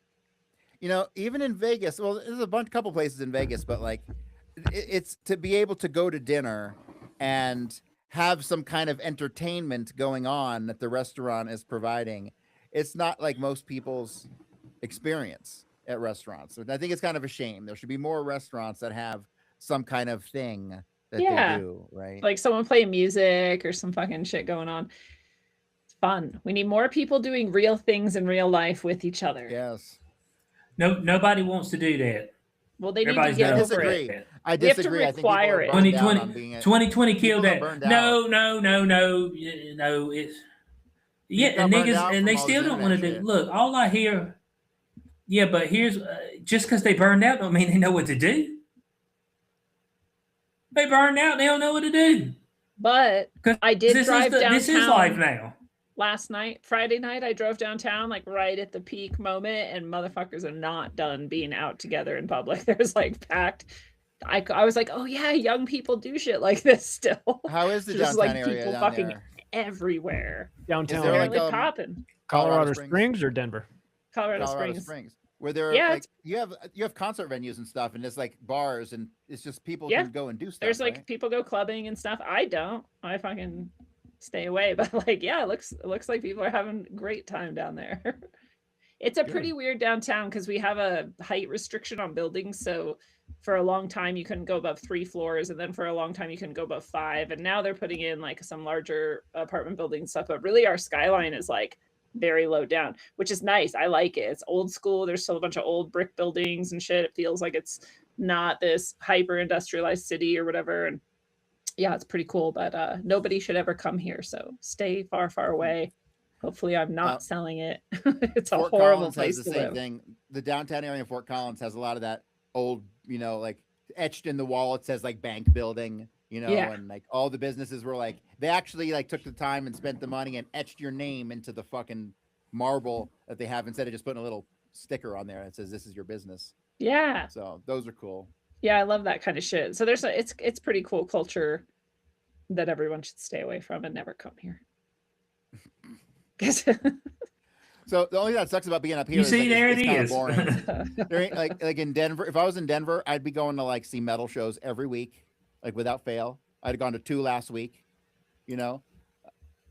Even in Vegas, well, there's a couple places in Vegas, but like it's to be able to go to dinner and have some kind of entertainment going on that the restaurant is providing. It's not like most people's experience at restaurants. So I think it's kind of a shame. There should be more restaurants that have some kind of thing that they do, right? Like someone playing music or some fucking shit going on. It's fun. We need more people doing real things in real life with each other. Yes. No, nobody wants to do that. Well, they Everybody's need to get got over disagree. it. I We have to disagree. I think require it. 2020 killed that. burned No. It's and burned niggas, out and from they all still this don't want to internet do. shit. Look, all I hear. Yeah, but here's just because they burned out don't mean they know what to do. They burned out, they don't know what to do. But I did drive downtown. This is life now. Last night, Friday night, I drove downtown like right at the peak moment, and motherfuckers are not done being out together in public. There's like packed. I was like, oh yeah, young people do shit like this still. How is the Just downtown like area people down fucking there? everywhere. Downtown. Is there like Apparently popping. Colorado Springs or Denver? Colorado Springs. where there are Yeah, like you have concert venues and stuff, and it's like bars, and it's just people Yeah. can go and do stuff. There's like right? people go clubbing and stuff. I don't. I fucking stay away. But like, yeah, it looks like people are having a great time down there. It's a pretty weird downtown because we have a height restriction on buildings. So for a long time you couldn't go above 3 floors, and then for a long time you couldn't go above 5. And now they're putting in like some larger apartment building stuff. But really, our skyline is like very low down, which is nice. I like it. It's old school. There's still a bunch of old brick buildings and shit. It feels like it's not this hyper industrialized city or whatever. And yeah, it's pretty cool. But nobody should ever come here. So stay far, far away. Hopefully I'm not selling it. It's a Fort horrible Collins place has to the same live. thing. The downtown area of Fort Collins has a lot of that old, like etched in the wall. It says like bank building, and like all the businesses were like, they actually like took the time and spent the money and etched your name into the fucking marble that they have, instead of just putting a little sticker on there that says this is your business. Yeah. So those are cool. Yeah, I love that kind of shit. So it's pretty cool culture that everyone should stay away from and never come here. So the only thing that sucks about being up here You is see, like, there it's it kind of is. boring. There ain't, like in Denver, if I was in Denver, I'd be going to like see metal shows every week, like without fail. I'd have gone to 2 last week.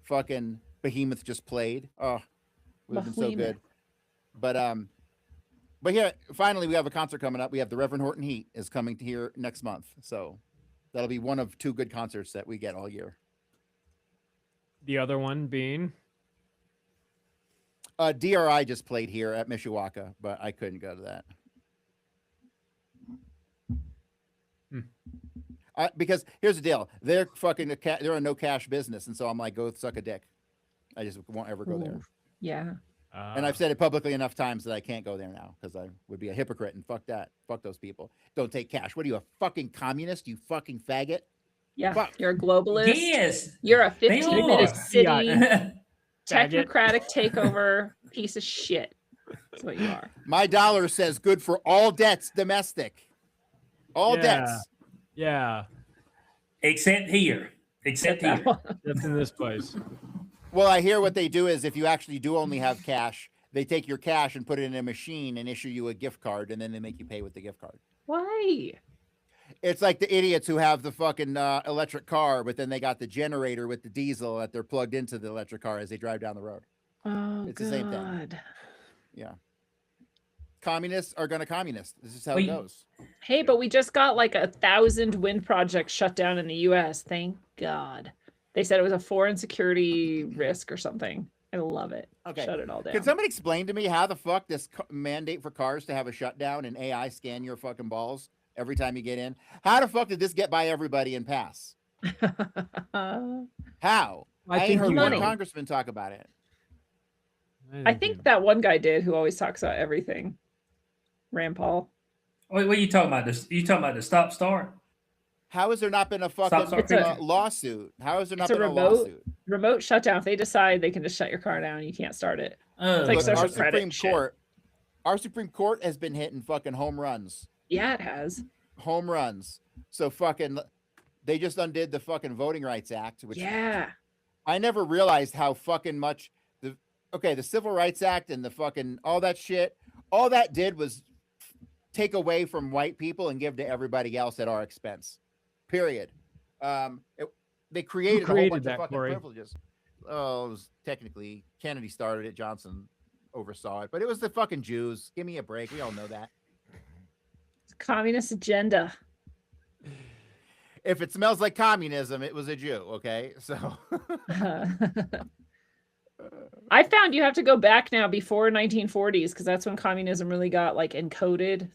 Fucking Behemoth just played. Oh, would have been so good. But yeah, finally we have a concert coming up. We have the Reverend Horton Heat is coming to here next month, so that'll be one of 2 good concerts that we get all year. The other one being DRI just played here at Mishawaka, but I couldn't go to that. Because here's the deal: they're fucking they're a no cash business, and so I'm like, go suck a dick. I just won't ever go there. Yeah. And I've said it publicly enough times that I can't go there now because I would be a hypocrite, and fuck that. Fuck those people. Don't take cash. What are you, a fucking communist? You fucking faggot. Yeah. Fuck. You're a globalist. Yes. You're a They 15-minute are. city technocratic takeover piece of shit. That's what you are. My dollar says good for all debts domestic. All debts. Yeah. Except here. Except That here. one. That's in this place. Well, I hear what they do is if you actually do only have cash, they take your cash and put it in a machine and issue you a gift card, and then they make you pay with the gift card. Why? It's like the idiots who have the fucking electric car, but then they got the generator with the diesel that they're plugged into the electric car as they drive down the road. Oh, It's the same thing. God. Yeah. Communists are going to communist. This is how it goes. Hey, but we just got like 1,000 wind projects shut down in the U.S. Thank God. They said it was a foreign security risk or something. I love it. Okay. Shut it all down. Can somebody explain to me how the fuck this mandate for cars to have a shutdown and AI scan your fucking balls every time you get in? How the fuck did this get by everybody and pass? How? I ain't heard one congressman talk about it. I think that one guy did who always talks about everything. Rand Paul. Wait, what are you talking about? You talking about the stop start? How has there not been a fucking lawsuit? How has there not been a lawsuit? Remote shutdown. If they decide they can just shut your car down and you can't start it. It's like social credit shit. Our Supreme Court has been hitting fucking home runs. Yeah, it has. Home runs. So fucking, they just undid the fucking Voting Rights Act. Which I never realized how fucking much the Civil Rights Act and the fucking all that shit. All that did was take away from white people and give to everybody else at our expense. Period. They created a whole bunch of fucking privileges. Oh, it was technically Kennedy started it. Johnson oversaw it, but it was the fucking Jews. Give me a break. We all know that. It's a communist agenda. If it smells like communism, it was a Jew. Okay, so. I found you have to go back now before 1940s because that's when communism really got like encoded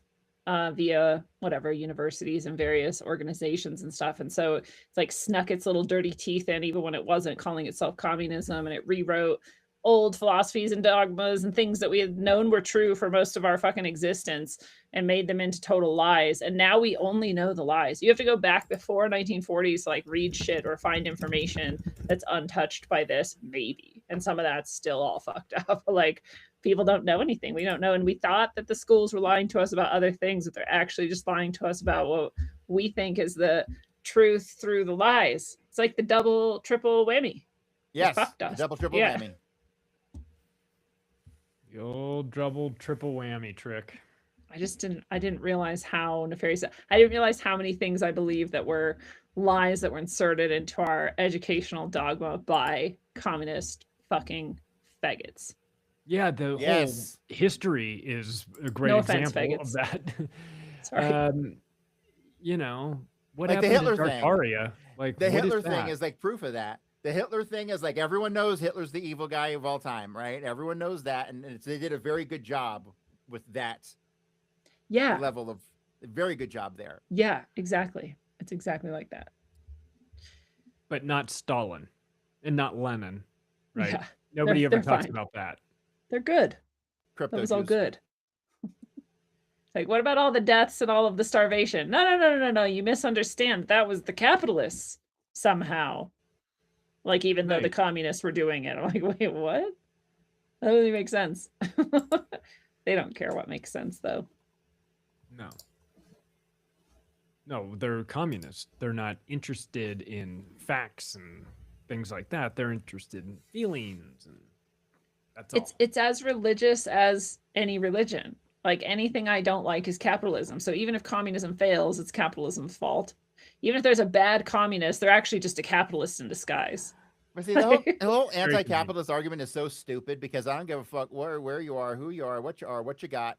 via whatever universities and various organizations and stuff. And so it's like snuck its little dirty teeth in even when it wasn't calling itself communism, and it rewrote old philosophies and dogmas and things that we had known were true for most of our fucking existence and made them into total lies. And now we only know the lies. You have to go back before 1940s to like read shit or find information that's untouched by this, maybe. And some of that's still all fucked up. Like people don't know anything. We don't know. And we thought that the schools were lying to us about other things, but they're actually just lying to us about what we think is the truth through the lies. It's like the double, triple whammy. Yes. They fucked us. Double, triple whammy. The old double triple whammy trick. I didn't realize how nefarious. I didn't realize how many things I believe that were lies that were inserted into our educational dogma by communist fucking faggots. Yeah, the whole history is a great offense, example of faggots. that. Sorry. You know, what Like the happened Hitler to thing. Tartaria? Like The what Hitler is thing that? is like proof of that. The Hitler thing is like everyone knows Hitler's the evil guy of all time, right? Everyone knows that, and they did a very good job with that Yeah. level of very good job there. Yeah, exactly. It's exactly like that. But not Stalin and not Lenin, right? Yeah. Nobody ever they're talks fine. about that. They're good. Crypto That was all Jews. good. Like, what about all the deaths and all of the starvation? No. You misunderstand. That was the capitalists somehow. Like, even though the Right. communists were doing it. I'm like, wait, what? That doesn't even make sense. They don't care what makes sense, though. No. No, they're communists. They're not interested in facts and things like that. They're interested in feelings, and that's all. It's as religious as any religion. Like, anything I don't like is capitalism. So even if communism fails, it's capitalism's fault. Even if there's a bad communist, they're actually just a capitalist in disguise. But see, the whole Very anti-capitalist argument is so stupid because I don't give a fuck where you are, who you are, what you got.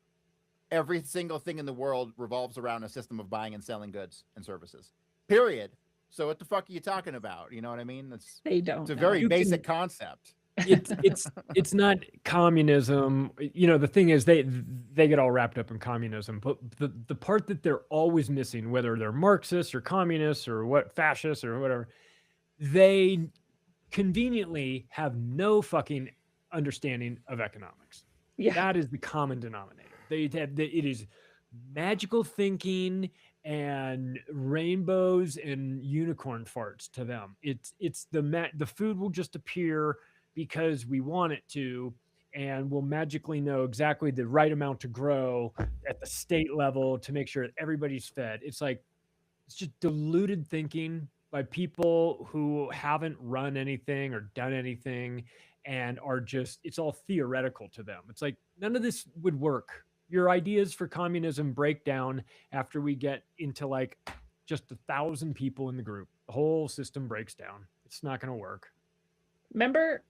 Every single thing in the world revolves around a system of buying and selling goods and services. Period. So what the fuck are you talking about? You know what I mean? They don't. It's a know. very You basic concept. It's not communism. You know, the thing is they get all wrapped up in communism, but the part that they're always missing, whether they're Marxists or communists or what fascists or whatever, they conveniently have no fucking understanding of economics. Yeah. That is the common denominator. It is magical thinking and rainbows and unicorn farts to them. It's the food will just appear because we want it to, and we'll magically know exactly the right amount to grow at the state level to make sure that everybody's fed. It's just deluded thinking by people who haven't run anything or done anything and are just, it's all theoretical to them. It's like none of this would work. Your ideas for communism break down after we get into like just 1,000 people in the group. The whole system breaks down. It's not going to work. Remember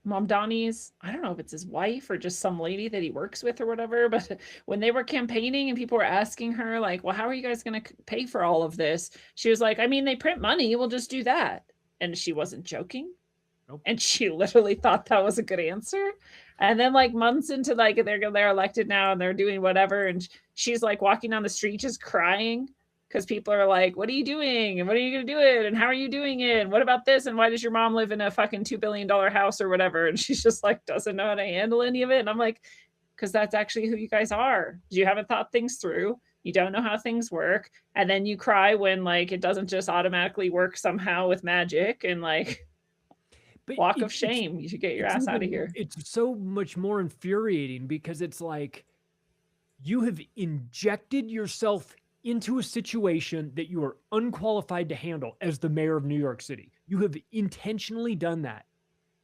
Mom Donnie's, I don't know if it's his wife or just some lady that he works with or whatever, but when they were campaigning and people were asking her like, well, how are you guys going to pay for all of this? She was like, I mean, they print money, we'll just do that. And she wasn't joking. Nope. And she literally thought that was a good answer. And then like months into like they're elected now and they're doing whatever, and she's like walking down the street just crying because people are like, what are you doing? And what are you going to do it? And how are you doing it? And what about this? And why does your mom live in a fucking $2 billion house or whatever? And she's just like, doesn't know how to handle any of it. And I'm like, because that's actually who you guys are. You haven't thought things through. You don't know how things work. And then you cry when like it doesn't just automatically work somehow with magic and like walk of shame. You should get your ass out of here. It's so much more infuriating because it's like you have injected yourself into a situation that you are unqualified to handle as the mayor of New York City. You have intentionally done that.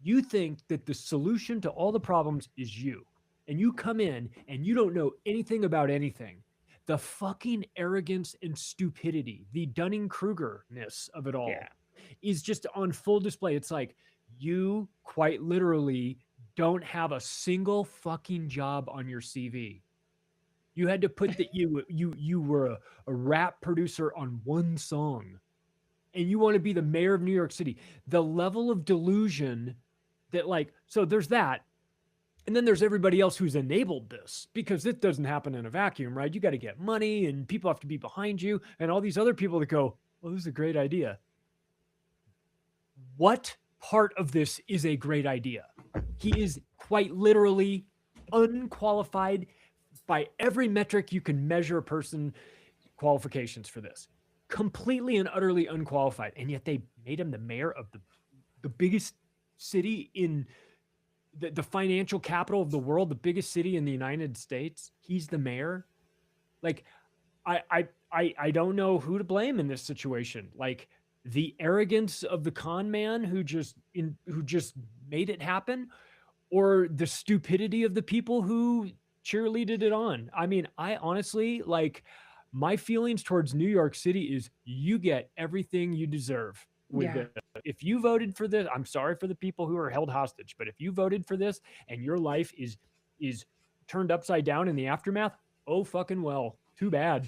You think that the solution to all the problems is you. And you come in and you don't know anything about anything. The fucking arrogance and stupidity, the Dunning-Kruger-ness of it all is just on full display. It's like you quite literally don't have a single fucking job on your CV. You had to put that you were a rap producer on one song, and you want to be the mayor of New York City. The level of delusion that like, so there's that. And then there's everybody else who's enabled this, because it doesn't happen in a vacuum, right? You got to get money and people have to be behind you, and all these other people that go, well, this is a great idea. What part of this is a great idea? He is quite literally unqualified by every metric you can measure a person qualifications for this. Completely and utterly unqualified. And yet they made him the mayor of the biggest city in the financial capital of the world, the biggest city in the United States. He's the mayor. Like, I don't know who to blame in this situation. Like, the arrogance of the con man who just made it happen, or the stupidity of the people who cheerleaded it on. I mean, I honestly, like, my feelings towards New York City is you get everything you deserve with Yeah. this. If you voted for this, I'm sorry for the people who are held hostage, but if you voted for this and your life is turned upside down in the aftermath, oh fucking well. Too bad.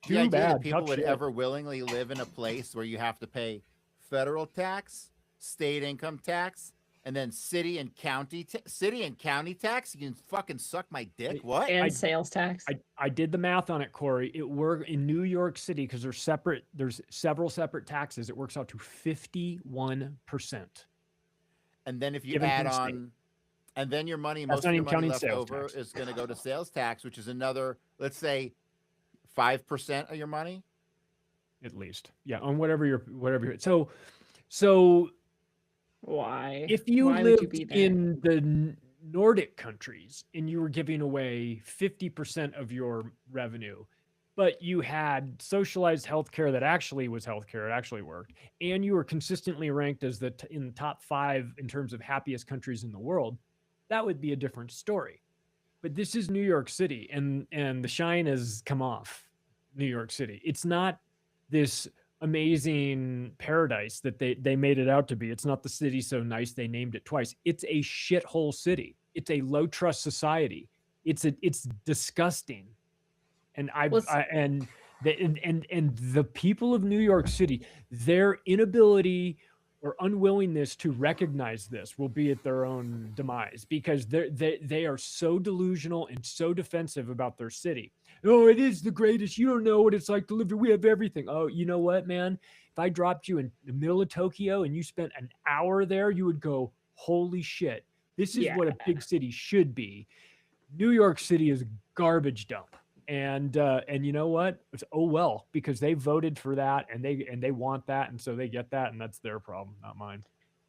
The Too idea bad. that people Tough would shit. ever willingly live in a place where you have to pay federal tax, state income tax, and then city and county tax, you can fucking suck my dick. What? And sales tax. I did the math on it, Corey. It worked in New York City because there's several separate taxes. It works out to 51%. And then if you Given add from state. on, and then your money, That's most not of your even money counting left sales over tax. is going to go to sales tax, which is another, let's say, 5% of your money. At least. Yeah, on whatever you're so Why? if you Why would you lived be there? in the Nordic countries and you were giving away 50% of your revenue, but you had socialized healthcare that actually was healthcare, it actually worked, and you were consistently ranked as in the top 5 in terms of happiest countries in the world, that would be a different story. But this is New York City, and the shine has come off New York City. It's not this amazing paradise that they made it out to be. It's not the city so nice they named it twice. It's a shithole city. It's a low trust society. It's disgusting. And the people of New York City, their inability or unwillingness to recognize this will be at their own demise, because they are so delusional and so defensive about their city. Oh, it is the greatest. You don't know what it's like to live here. We have everything. Oh, you know what, man? If I dropped you in the middle of Tokyo and you spent an hour there, you would go, holy shit. This is what a big city should be. New York City is a garbage dump. And you know what? It's oh well, because they voted for that and they want that, and so they get that, and that's their problem, not mine.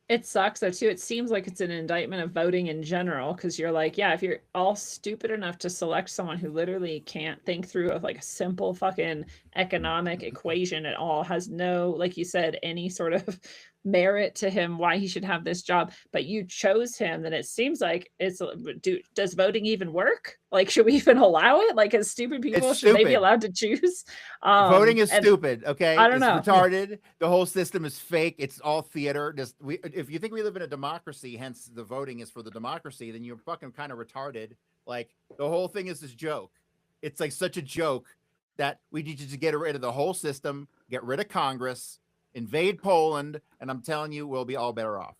It sucks though too. It seems like it's an indictment of voting in general, because you're like, yeah, if you're all stupid enough to select someone who literally can't think through of like a simple fucking economic equation at all, has no, like you said, any sort of merit to him why he should have this job, but you chose him, then it seems like does voting even work? Like, should we even allow it? Like, as stupid people, should they be allowed to choose? Voting is stupid. Okay, I don't know. It's retarded. The whole system is fake. It's all theater. If you think we live in a democracy, hence the voting is for the democracy, then you're fucking kind of retarded. Like, the whole thing is this joke. It's like such a joke that we need you to get rid of the whole system, get rid of Congress, invade Poland, and I'm telling you, we'll be all better off.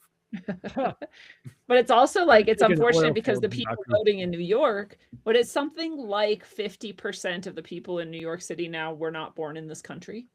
But it's also like, it's unfortunate because the people voting in New York, but it's something like 50% of the people in New York City now were not born in this country.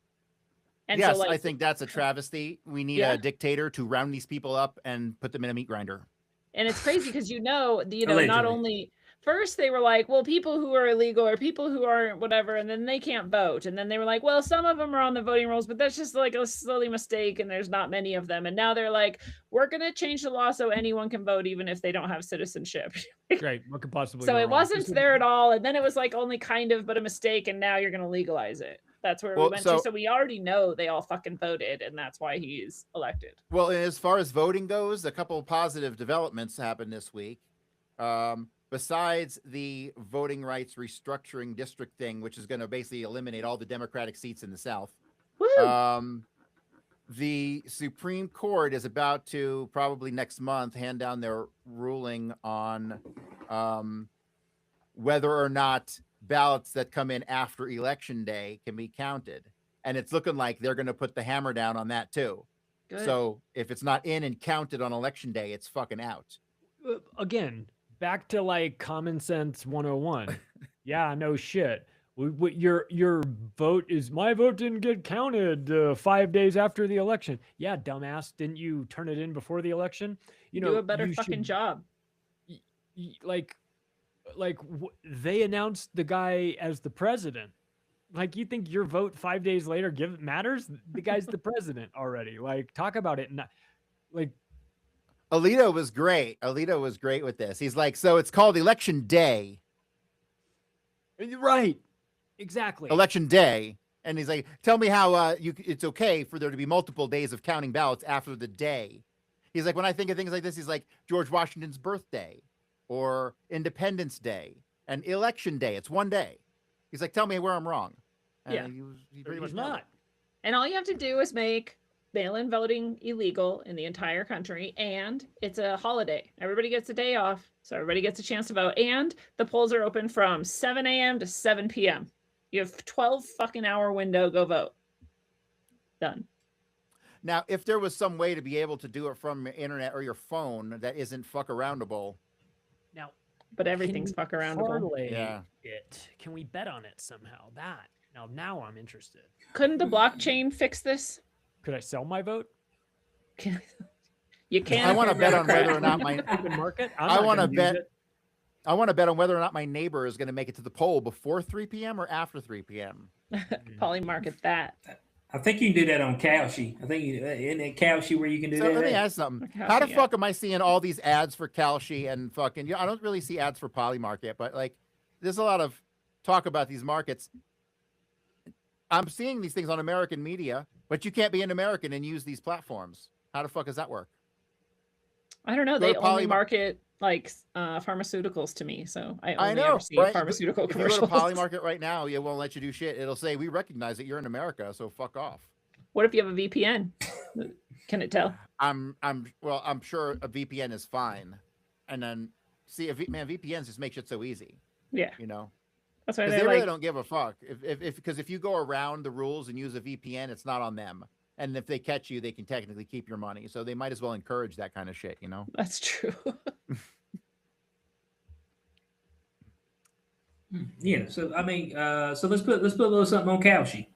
And yes, so, like, I think that's a travesty. We need a dictator to round these people up and put them in a meat grinder. And it's crazy because not Allegedly. only first they were like, well, people who are illegal or people who aren't whatever, and then they can't vote. And then they were like, well, some of them are on the voting rolls, but that's just like a silly mistake, and there's not many of them. And now they're like, we're gonna change the law so anyone can vote even if they don't have citizenship. Right. What could possibly So go it wrong? wasn't there at all, and then it was like only kind of but a mistake, and now you're gonna legalize it. That's where we went to. So we already know they all fucking voted, and that's why he's elected. Well, as far as voting goes, a couple of positive developments happened this week. Besides the voting rights restructuring district thing, which is going to basically eliminate all the Democratic seats in the South. The Supreme Court is about to probably next month hand down their ruling on whether or not ballots that come in after Election Day can be counted. And it's looking like they're going to put the hammer down on that too. Good. So if it's not in and counted on Election Day, it's fucking out. Again, back to like common sense 101. Yeah, no shit. Your vote is, my vote didn't get counted 5 days after the election. Yeah, dumbass, didn't you turn it in before the election? Do a better fucking job. They announced the guy as the president. Like, you think your vote 5 days later matters? The guy's the president already. Like, talk about it. Like, Alito was great. Alito was great with this. He's like, so it's called Election Day. Right. Exactly. Election Day. And he's like, tell me how it's okay for there to be multiple days of counting ballots after the day. He's like, when I think of things like this, he's like George Washington's birthday or Independence Day and Election Day. It's one day. He's like, tell me where I'm wrong. And Yeah. he pretty much He's nailed not. it. And all you have to do is make mail-in voting illegal in the entire country, and it's a holiday. Everybody gets a day off, so everybody gets a chance to vote. And the polls are open from 7 a.m. to 7 p.m. You have 12 fucking hour window. Go vote. Done. Now, if there was some way to be able to do it from your internet or your phone that isn't fuck aroundable, Now, But everything's fuck aroundable. parlay Yeah. it. Can we bet on it somehow? That now I'm interested. Couldn't the blockchain fix this? Could I sell my vote? You can't. I if want to you're a bet on Democrat. whether or not my Open market. I want to bet. I want to bet on whether or not my neighbor is going to make it to the poll before 3 p.m. or after 3 p.m. Polymarket that. I think you can do that on Kalshi. I think isn't it Kalshi where you can do So that? let me ask something. Okay, How the yeah. fuck am I seeing all these ads for Kalshi and fucking? I don't really see ads for Polymarket, but like, there's a lot of talk about these markets. I'm seeing these things on American media, but you can't be an American and use these platforms. How the fuck does that work? I don't know. Go They to only Polymarket. market like pharmaceuticals to me, so I I only know, ever see right? pharmaceutical If you go commercials. to Polymarket right now, it won't let you do shit. It'll say, we recognize that you're in America, so fuck off. What if you have a VPN? Can it tell? I'm sure a VPN is fine. And then see, VPNs just make shit so easy, Yeah, you know? that's why Because they're they like. really don't give a fuck. Because if you go around the rules and use a VPN, it's not on them. And if they catch you, they can technically keep your money. So they might as well encourage that kind of shit, you know? That's true. Yeah. So I mean, so let's put a little something on Kalshi.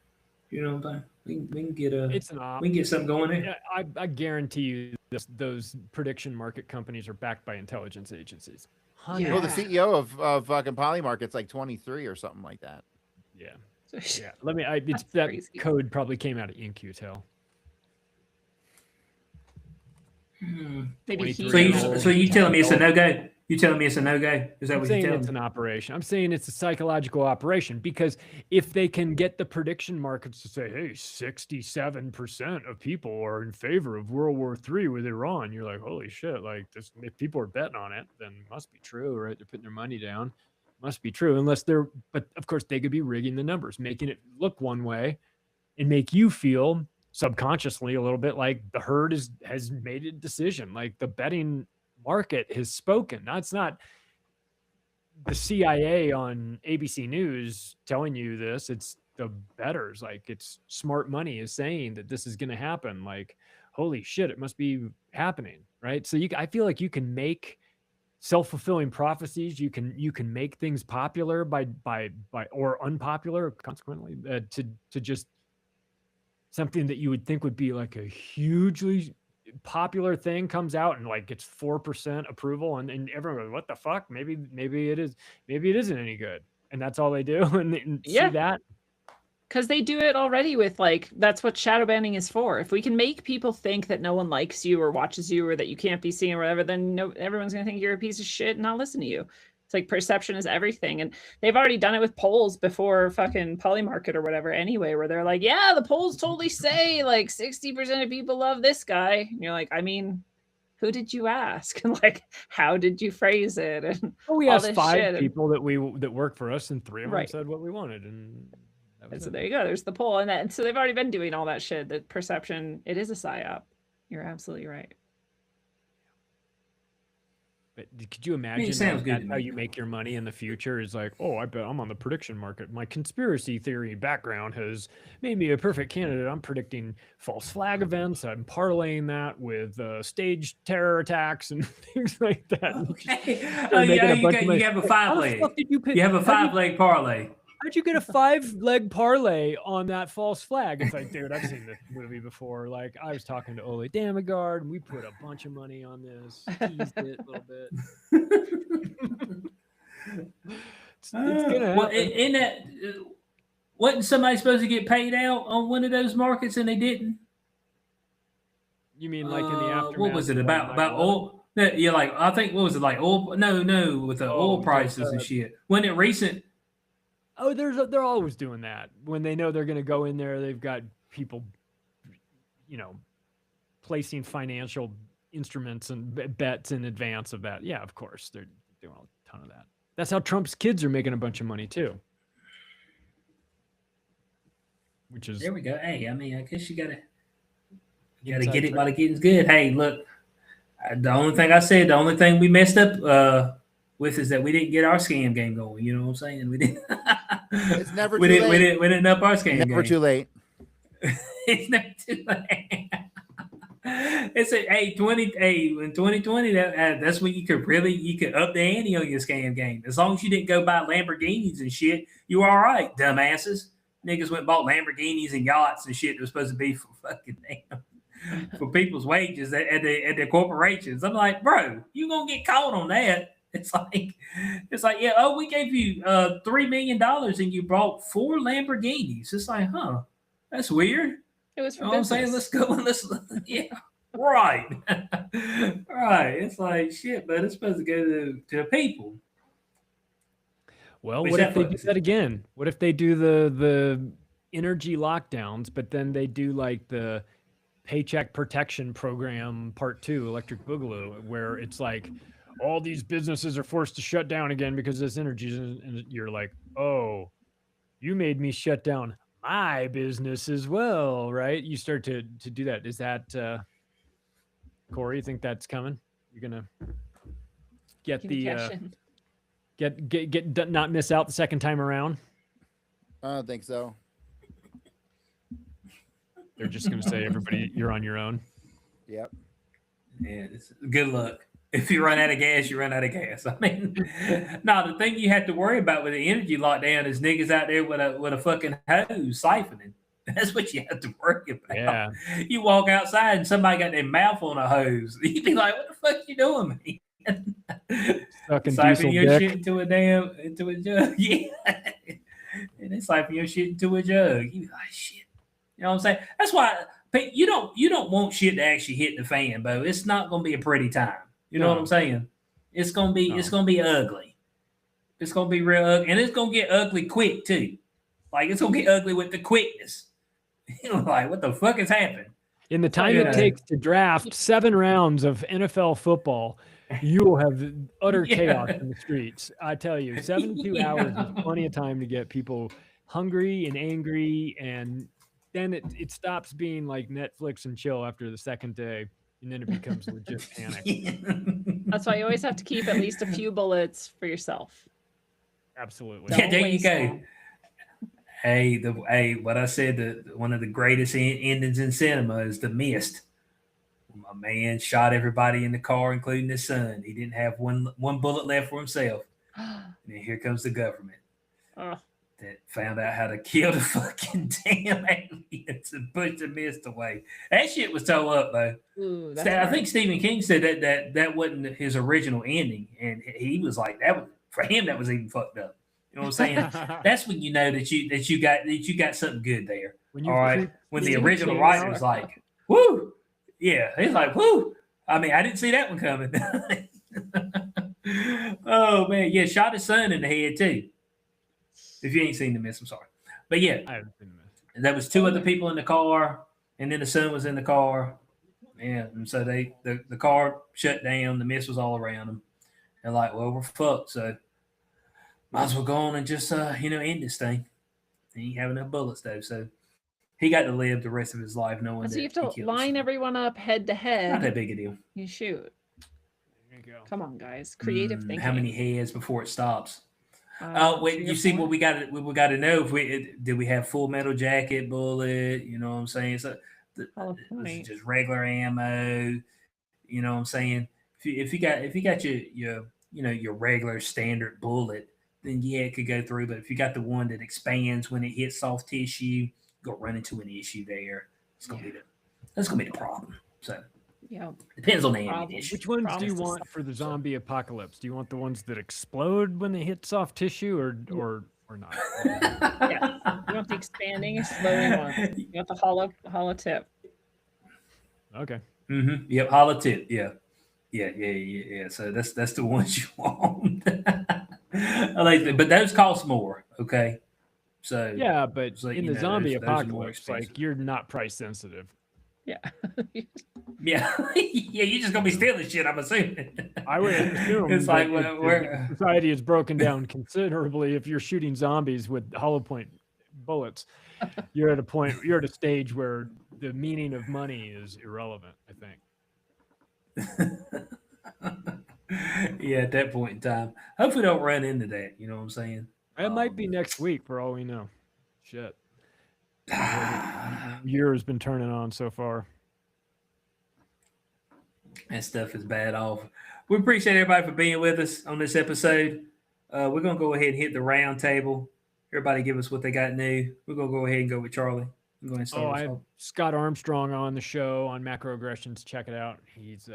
You know what I'm saying? We can get It's an op. we can get something going there. Yeah, I guarantee you those prediction market companies are backed by intelligence agencies. Yeah. Well, the CEO of fucking Polymarket's like 23 or something like that. Yeah. Yeah. Let me. It's That's that crazy. code probably came out of InQtel. Maybe 23 So he. years old. you telling me it's a no go? You telling me it's a no go? Is that I'm what you're saying telling it's me? an operation. I'm saying it's a psychological operation because if they can get the prediction markets to say, hey, 67% of people are in favor of World War III with Iran, you're like, holy shit, like this, if people are betting on it, then it must be true, right? They're putting their money down. Must be true, unless but of course they could be rigging the numbers, making it look one way and make you feel subconsciously a little bit like the herd has made a decision, like the betting market has spoken. That's not the CIA on ABC News telling you this. It's the bettors. Like, it's smart money is saying that this is going to happen. Like, holy shit, it must be happening, right? So I feel like you can make self-fulfilling prophecies. You can make things popular by or unpopular consequently to just something that you would think would be like a hugely popular thing comes out and like gets 4% approval and everyone goes, what the fuck? Maybe it isn't any good. And that's all they do. And Yeah. see that. Because they do it already with like, that's what shadow banning is for. If we can make people think that no one likes you or watches you or that you can't be seen or whatever, then everyone's going to think you're a piece of shit and not listen to you. It's like perception is everything. And they've already done it with polls before fucking Polymarket or whatever anyway, where they're like, yeah, the polls totally say like 60% of people love this guy. And you're like, I mean, who did you ask? And like, how did you phrase it? And We all asked this 5 shit. people that work for us and 3 of them Right. said what we wanted. And that And was so it. there you go. There's the poll. And so they've already been doing all that shit. The perception, it is a psyop. You're absolutely right. But could you imagine sounds good that's to how me. you make your money in the future is like, oh, I bet I'm on the prediction market. My conspiracy theory background has made me a perfect candidate. I'm predicting false flag events. I'm parlaying that with stage terror attacks and things like that. And just Okay. start Oh, making yeah, a bunch of money. you have a How five the leg. fuck did you pick? You have a How'd you- 5-leg parlay. How'd you get a 5-leg parlay on that false flag? It's like, dude, I've seen this movie before. Like, I was talking to Ole Damigard, and we put a bunch of money on this, teased it a little bit. It's gonna Well, happen. in that, wasn't somebody supposed to get paid out on one of those markets and they didn't? You mean like in the aftermath? What was it of about 9/11? oil? No, yeah, like I think what was it like oil? No, with the oil Oh, prices and shit. Wasn't it recent? Oh, they're always doing that when they know they're going to go in there. They've got people, placing financial instruments and bets in advance of that. Yeah, of course. They're doing a ton of that. That's how Trump's kids are making a bunch of money too. Which is There we go. Hey, I mean, I guess you gotta inside get it track. while the getting's good. Hey, look, the only thing I said, the only thing we messed up with is that we didn't get our scam game going. You know what I'm saying? We didn't. It's never we too didn't, late. We didn't up our scam Never game. too late. It's never too late. It's a hey 20 hey in 2020 that's when you could up the ante on your scam game. As long as you didn't go buy Lamborghinis and shit, you were all right, dumbasses. Niggas went and bought Lamborghinis and yachts and shit that was supposed to be for fucking for people's wages at the corporations. I'm like, bro, you gonna get caught on that. It's like, yeah, oh, we gave you $3 million and you bought 4 Lamborghinis. It's like, huh, that's weird. It was for You know what I'm saying? Let's go and yeah, right. Right. It's like shit, but it's supposed to go to the people. Well, Which what that if they do focus that is. again? What if they do the energy lockdowns, but then they do like the Paycheck Protection Program Part 2, Electric Boogaloo, where it's like all these businesses are forced to shut down again because of this energy, and you're like, oh, you made me shut down my business as well, right? You start to do that. Is that Cory? You think that's coming? You're gonna get get not miss out the second time around? I don't think so. They're just gonna say, everybody, you're on your own. Yep. Yeah, good luck. If you run out of gas, you run out of gas. I mean, no, the thing you have to worry about with the energy lockdown is niggas out there with a fucking hose siphoning. That's what you have to worry about. Yeah. You walk outside and somebody got their mouth on a hose. You'd be like, what the fuck you doing, man? Sucking Siphon diesel your dick. shit into a jug. Yeah. And they siphon your shit into a jug. You be like, shit. You know what I'm saying? That's why you don't want shit to actually hit the fan, Bo. It's not gonna be a pretty time. You know what I'm saying? It's gonna be ugly. It's gonna be real ugly, and it's gonna get ugly quick too. Like it's gonna get ugly with the quickness. You know, like what the fuck has happened? In the time it takes to draft 7 rounds of NFL football, you will have utter chaos in the streets. I tell you, 72 hours is plenty of time to get people hungry and angry, and then it stops being like Netflix and chill after the second day, and then it becomes legit panic. That's why you always have to keep at least a few bullets for yourself. Absolutely. Yeah, there you go. Hey, what I said, one of the greatest endings in cinema is The Mist. My man shot everybody in the car, including his son. He didn't have one bullet left for himself. And then here comes the government that found out how to kill the fucking damn aliens and push the mist away. That shit was tore up, though. Ooh, I think Stephen King said that wasn't his original ending, and he was like, that was, for him, that was even fucked up. You know what I'm saying? That's when you know that you got something good there. All right. When the original writer was like, woo, yeah, he's like, woo. I mean, I didn't see that one coming. Oh man, yeah, shot his son in the head too. If you ain't seen The Mist, I'm sorry, but yeah, I haven't seen The Mist. There was 2 other people in the car, and then the son was in the car. Yeah, and so the car shut down. The mist was all around them. They're like, well, we're fucked, so might as well go on and just end this thing. He ain't have enough bullets though, so he got to live the rest of his life knowing that you have to line everyone up head to head. Not that big a deal. You shoot. There you go. Come on, guys. Creative thinking. How many heads before it stops? Wait, you see what we got to know if did we have Full Metal Jacket bullet? You know what I'm saying? So was it just regular ammo? You know what I'm saying? If you got your regular standard bullet, then yeah, it could go through. But if you got the one that expands when it hits soft tissue, go run into an issue there. That's gonna be the problem. So yeah, depends on the ammunition. Which ones do you want for the zombie apocalypse? Do you want the ones that explode when they hit soft tissue, or not? Yeah, you want the expanding, exploding ones. You want the hollow tip. Okay. Mm-hmm. Yep, hollow tip. Yeah. So that's the ones you want. I like that, but those cost more. Okay. So yeah, but in the zombie those apocalypse, like you're not price sensitive. Yeah. Yeah, yeah, you're just gonna be stealing shit, I'm assuming. I would assume It's like society is broken down considerably if you're shooting zombies with hollow point bullets. You're at a stage where the meaning of money is irrelevant, I think. Yeah, at that point in time. Hopefully don't run into that, you know what I'm saying? It might be next week for all we know. Shit. Year has been turning on so far. That stuff is bad off. We appreciate everybody for being with us on this episode. We're going to go ahead and hit the round table. Everybody give us what they got new. We're going to go ahead and go with Charlie. Go ahead and start I have Scott Armstrong on the show on Macroaggressions. Check it out. He's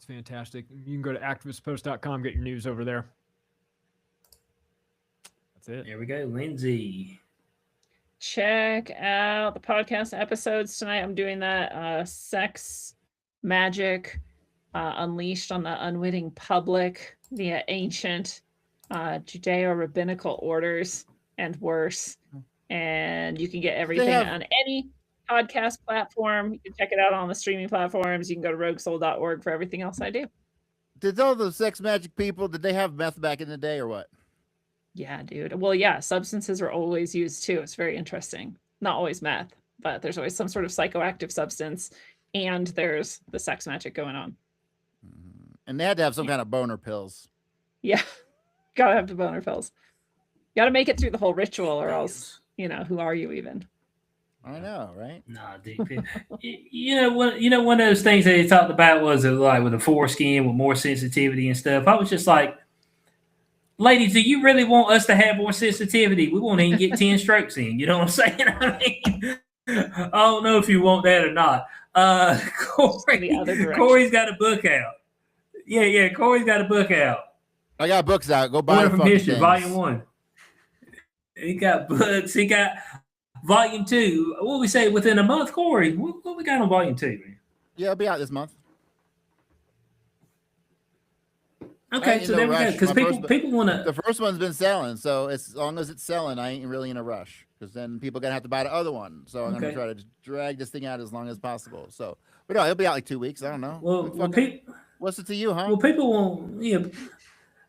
fantastic. You can go to activistpost.com, get your news over there. That's it. There we go. Lindsey. Check out the podcast episodes tonight. I'm doing that sex magic unleashed on the unwitting public via ancient Judeo-rabbinical orders and worse. And you can get everything on any podcast platform. You can check it out on the streaming platforms. You can go to roguesoul.org for everything else I do. Did all those sex magic people, did they have meth back in the day or what? Yeah, dude. Well, yeah, substances are always used too. It's very interesting. Not always meth, but there's always some sort of psychoactive substance, and there's the sex magic going on. And they had to have some kind of boner pills. Yeah, gotta have the boner pills. Gotta make it through the whole ritual, or else, who are you even? I know, right? Nah, dude. One of those things that they talked about was like with the foreskin with more sensitivity and stuff. I was just like, ladies, do you really want us to have more sensitivity? We won't even get 10 strokes in. You know what I'm saying? I mean, I don't know if you want that or not. Corey's got a book out. Yeah, Corey's got a book out. I got books out. Go buy From History, Volume 1. He got books. He got Volume 2. What we say within a month, Corey? What we got on Volume 2? Man? Yeah, it'll be out this month. Okay, so there we go. Because people want to. The first one's been selling, so as long as it's selling, I ain't really in a rush. Because then people gonna have to buy the other one. So I'm gonna try to drag this thing out as long as possible. So, but no, it'll be out like 2 weeks. I don't know. Well, what's it to you, huh? Well, people won't. Yeah.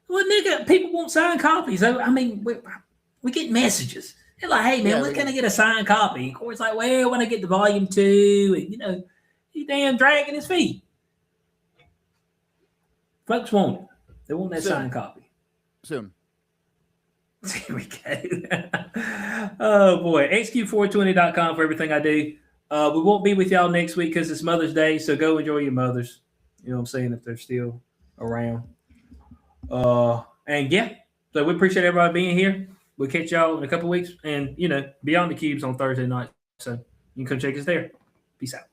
Well, nigga, people won't sign copies. I mean, we get messages. They're like, "Hey, man, when can I get a signed copy?" And Corey's like, "Well, when I get to Volume 2," and he damn dragging his feet. Folks want it. They want that signed copy. Soon. Here we go. Oh, boy. HQ420.com for everything I do. We won't be with y'all next week because it's Mother's Day, so go enjoy your mothers. You know what I'm saying? If they're still around. And, yeah. So we appreciate everybody being here. We'll catch y'all in a couple weeks. And, Beyond the Cubes on Thursday night. So you can come check us there. Peace out.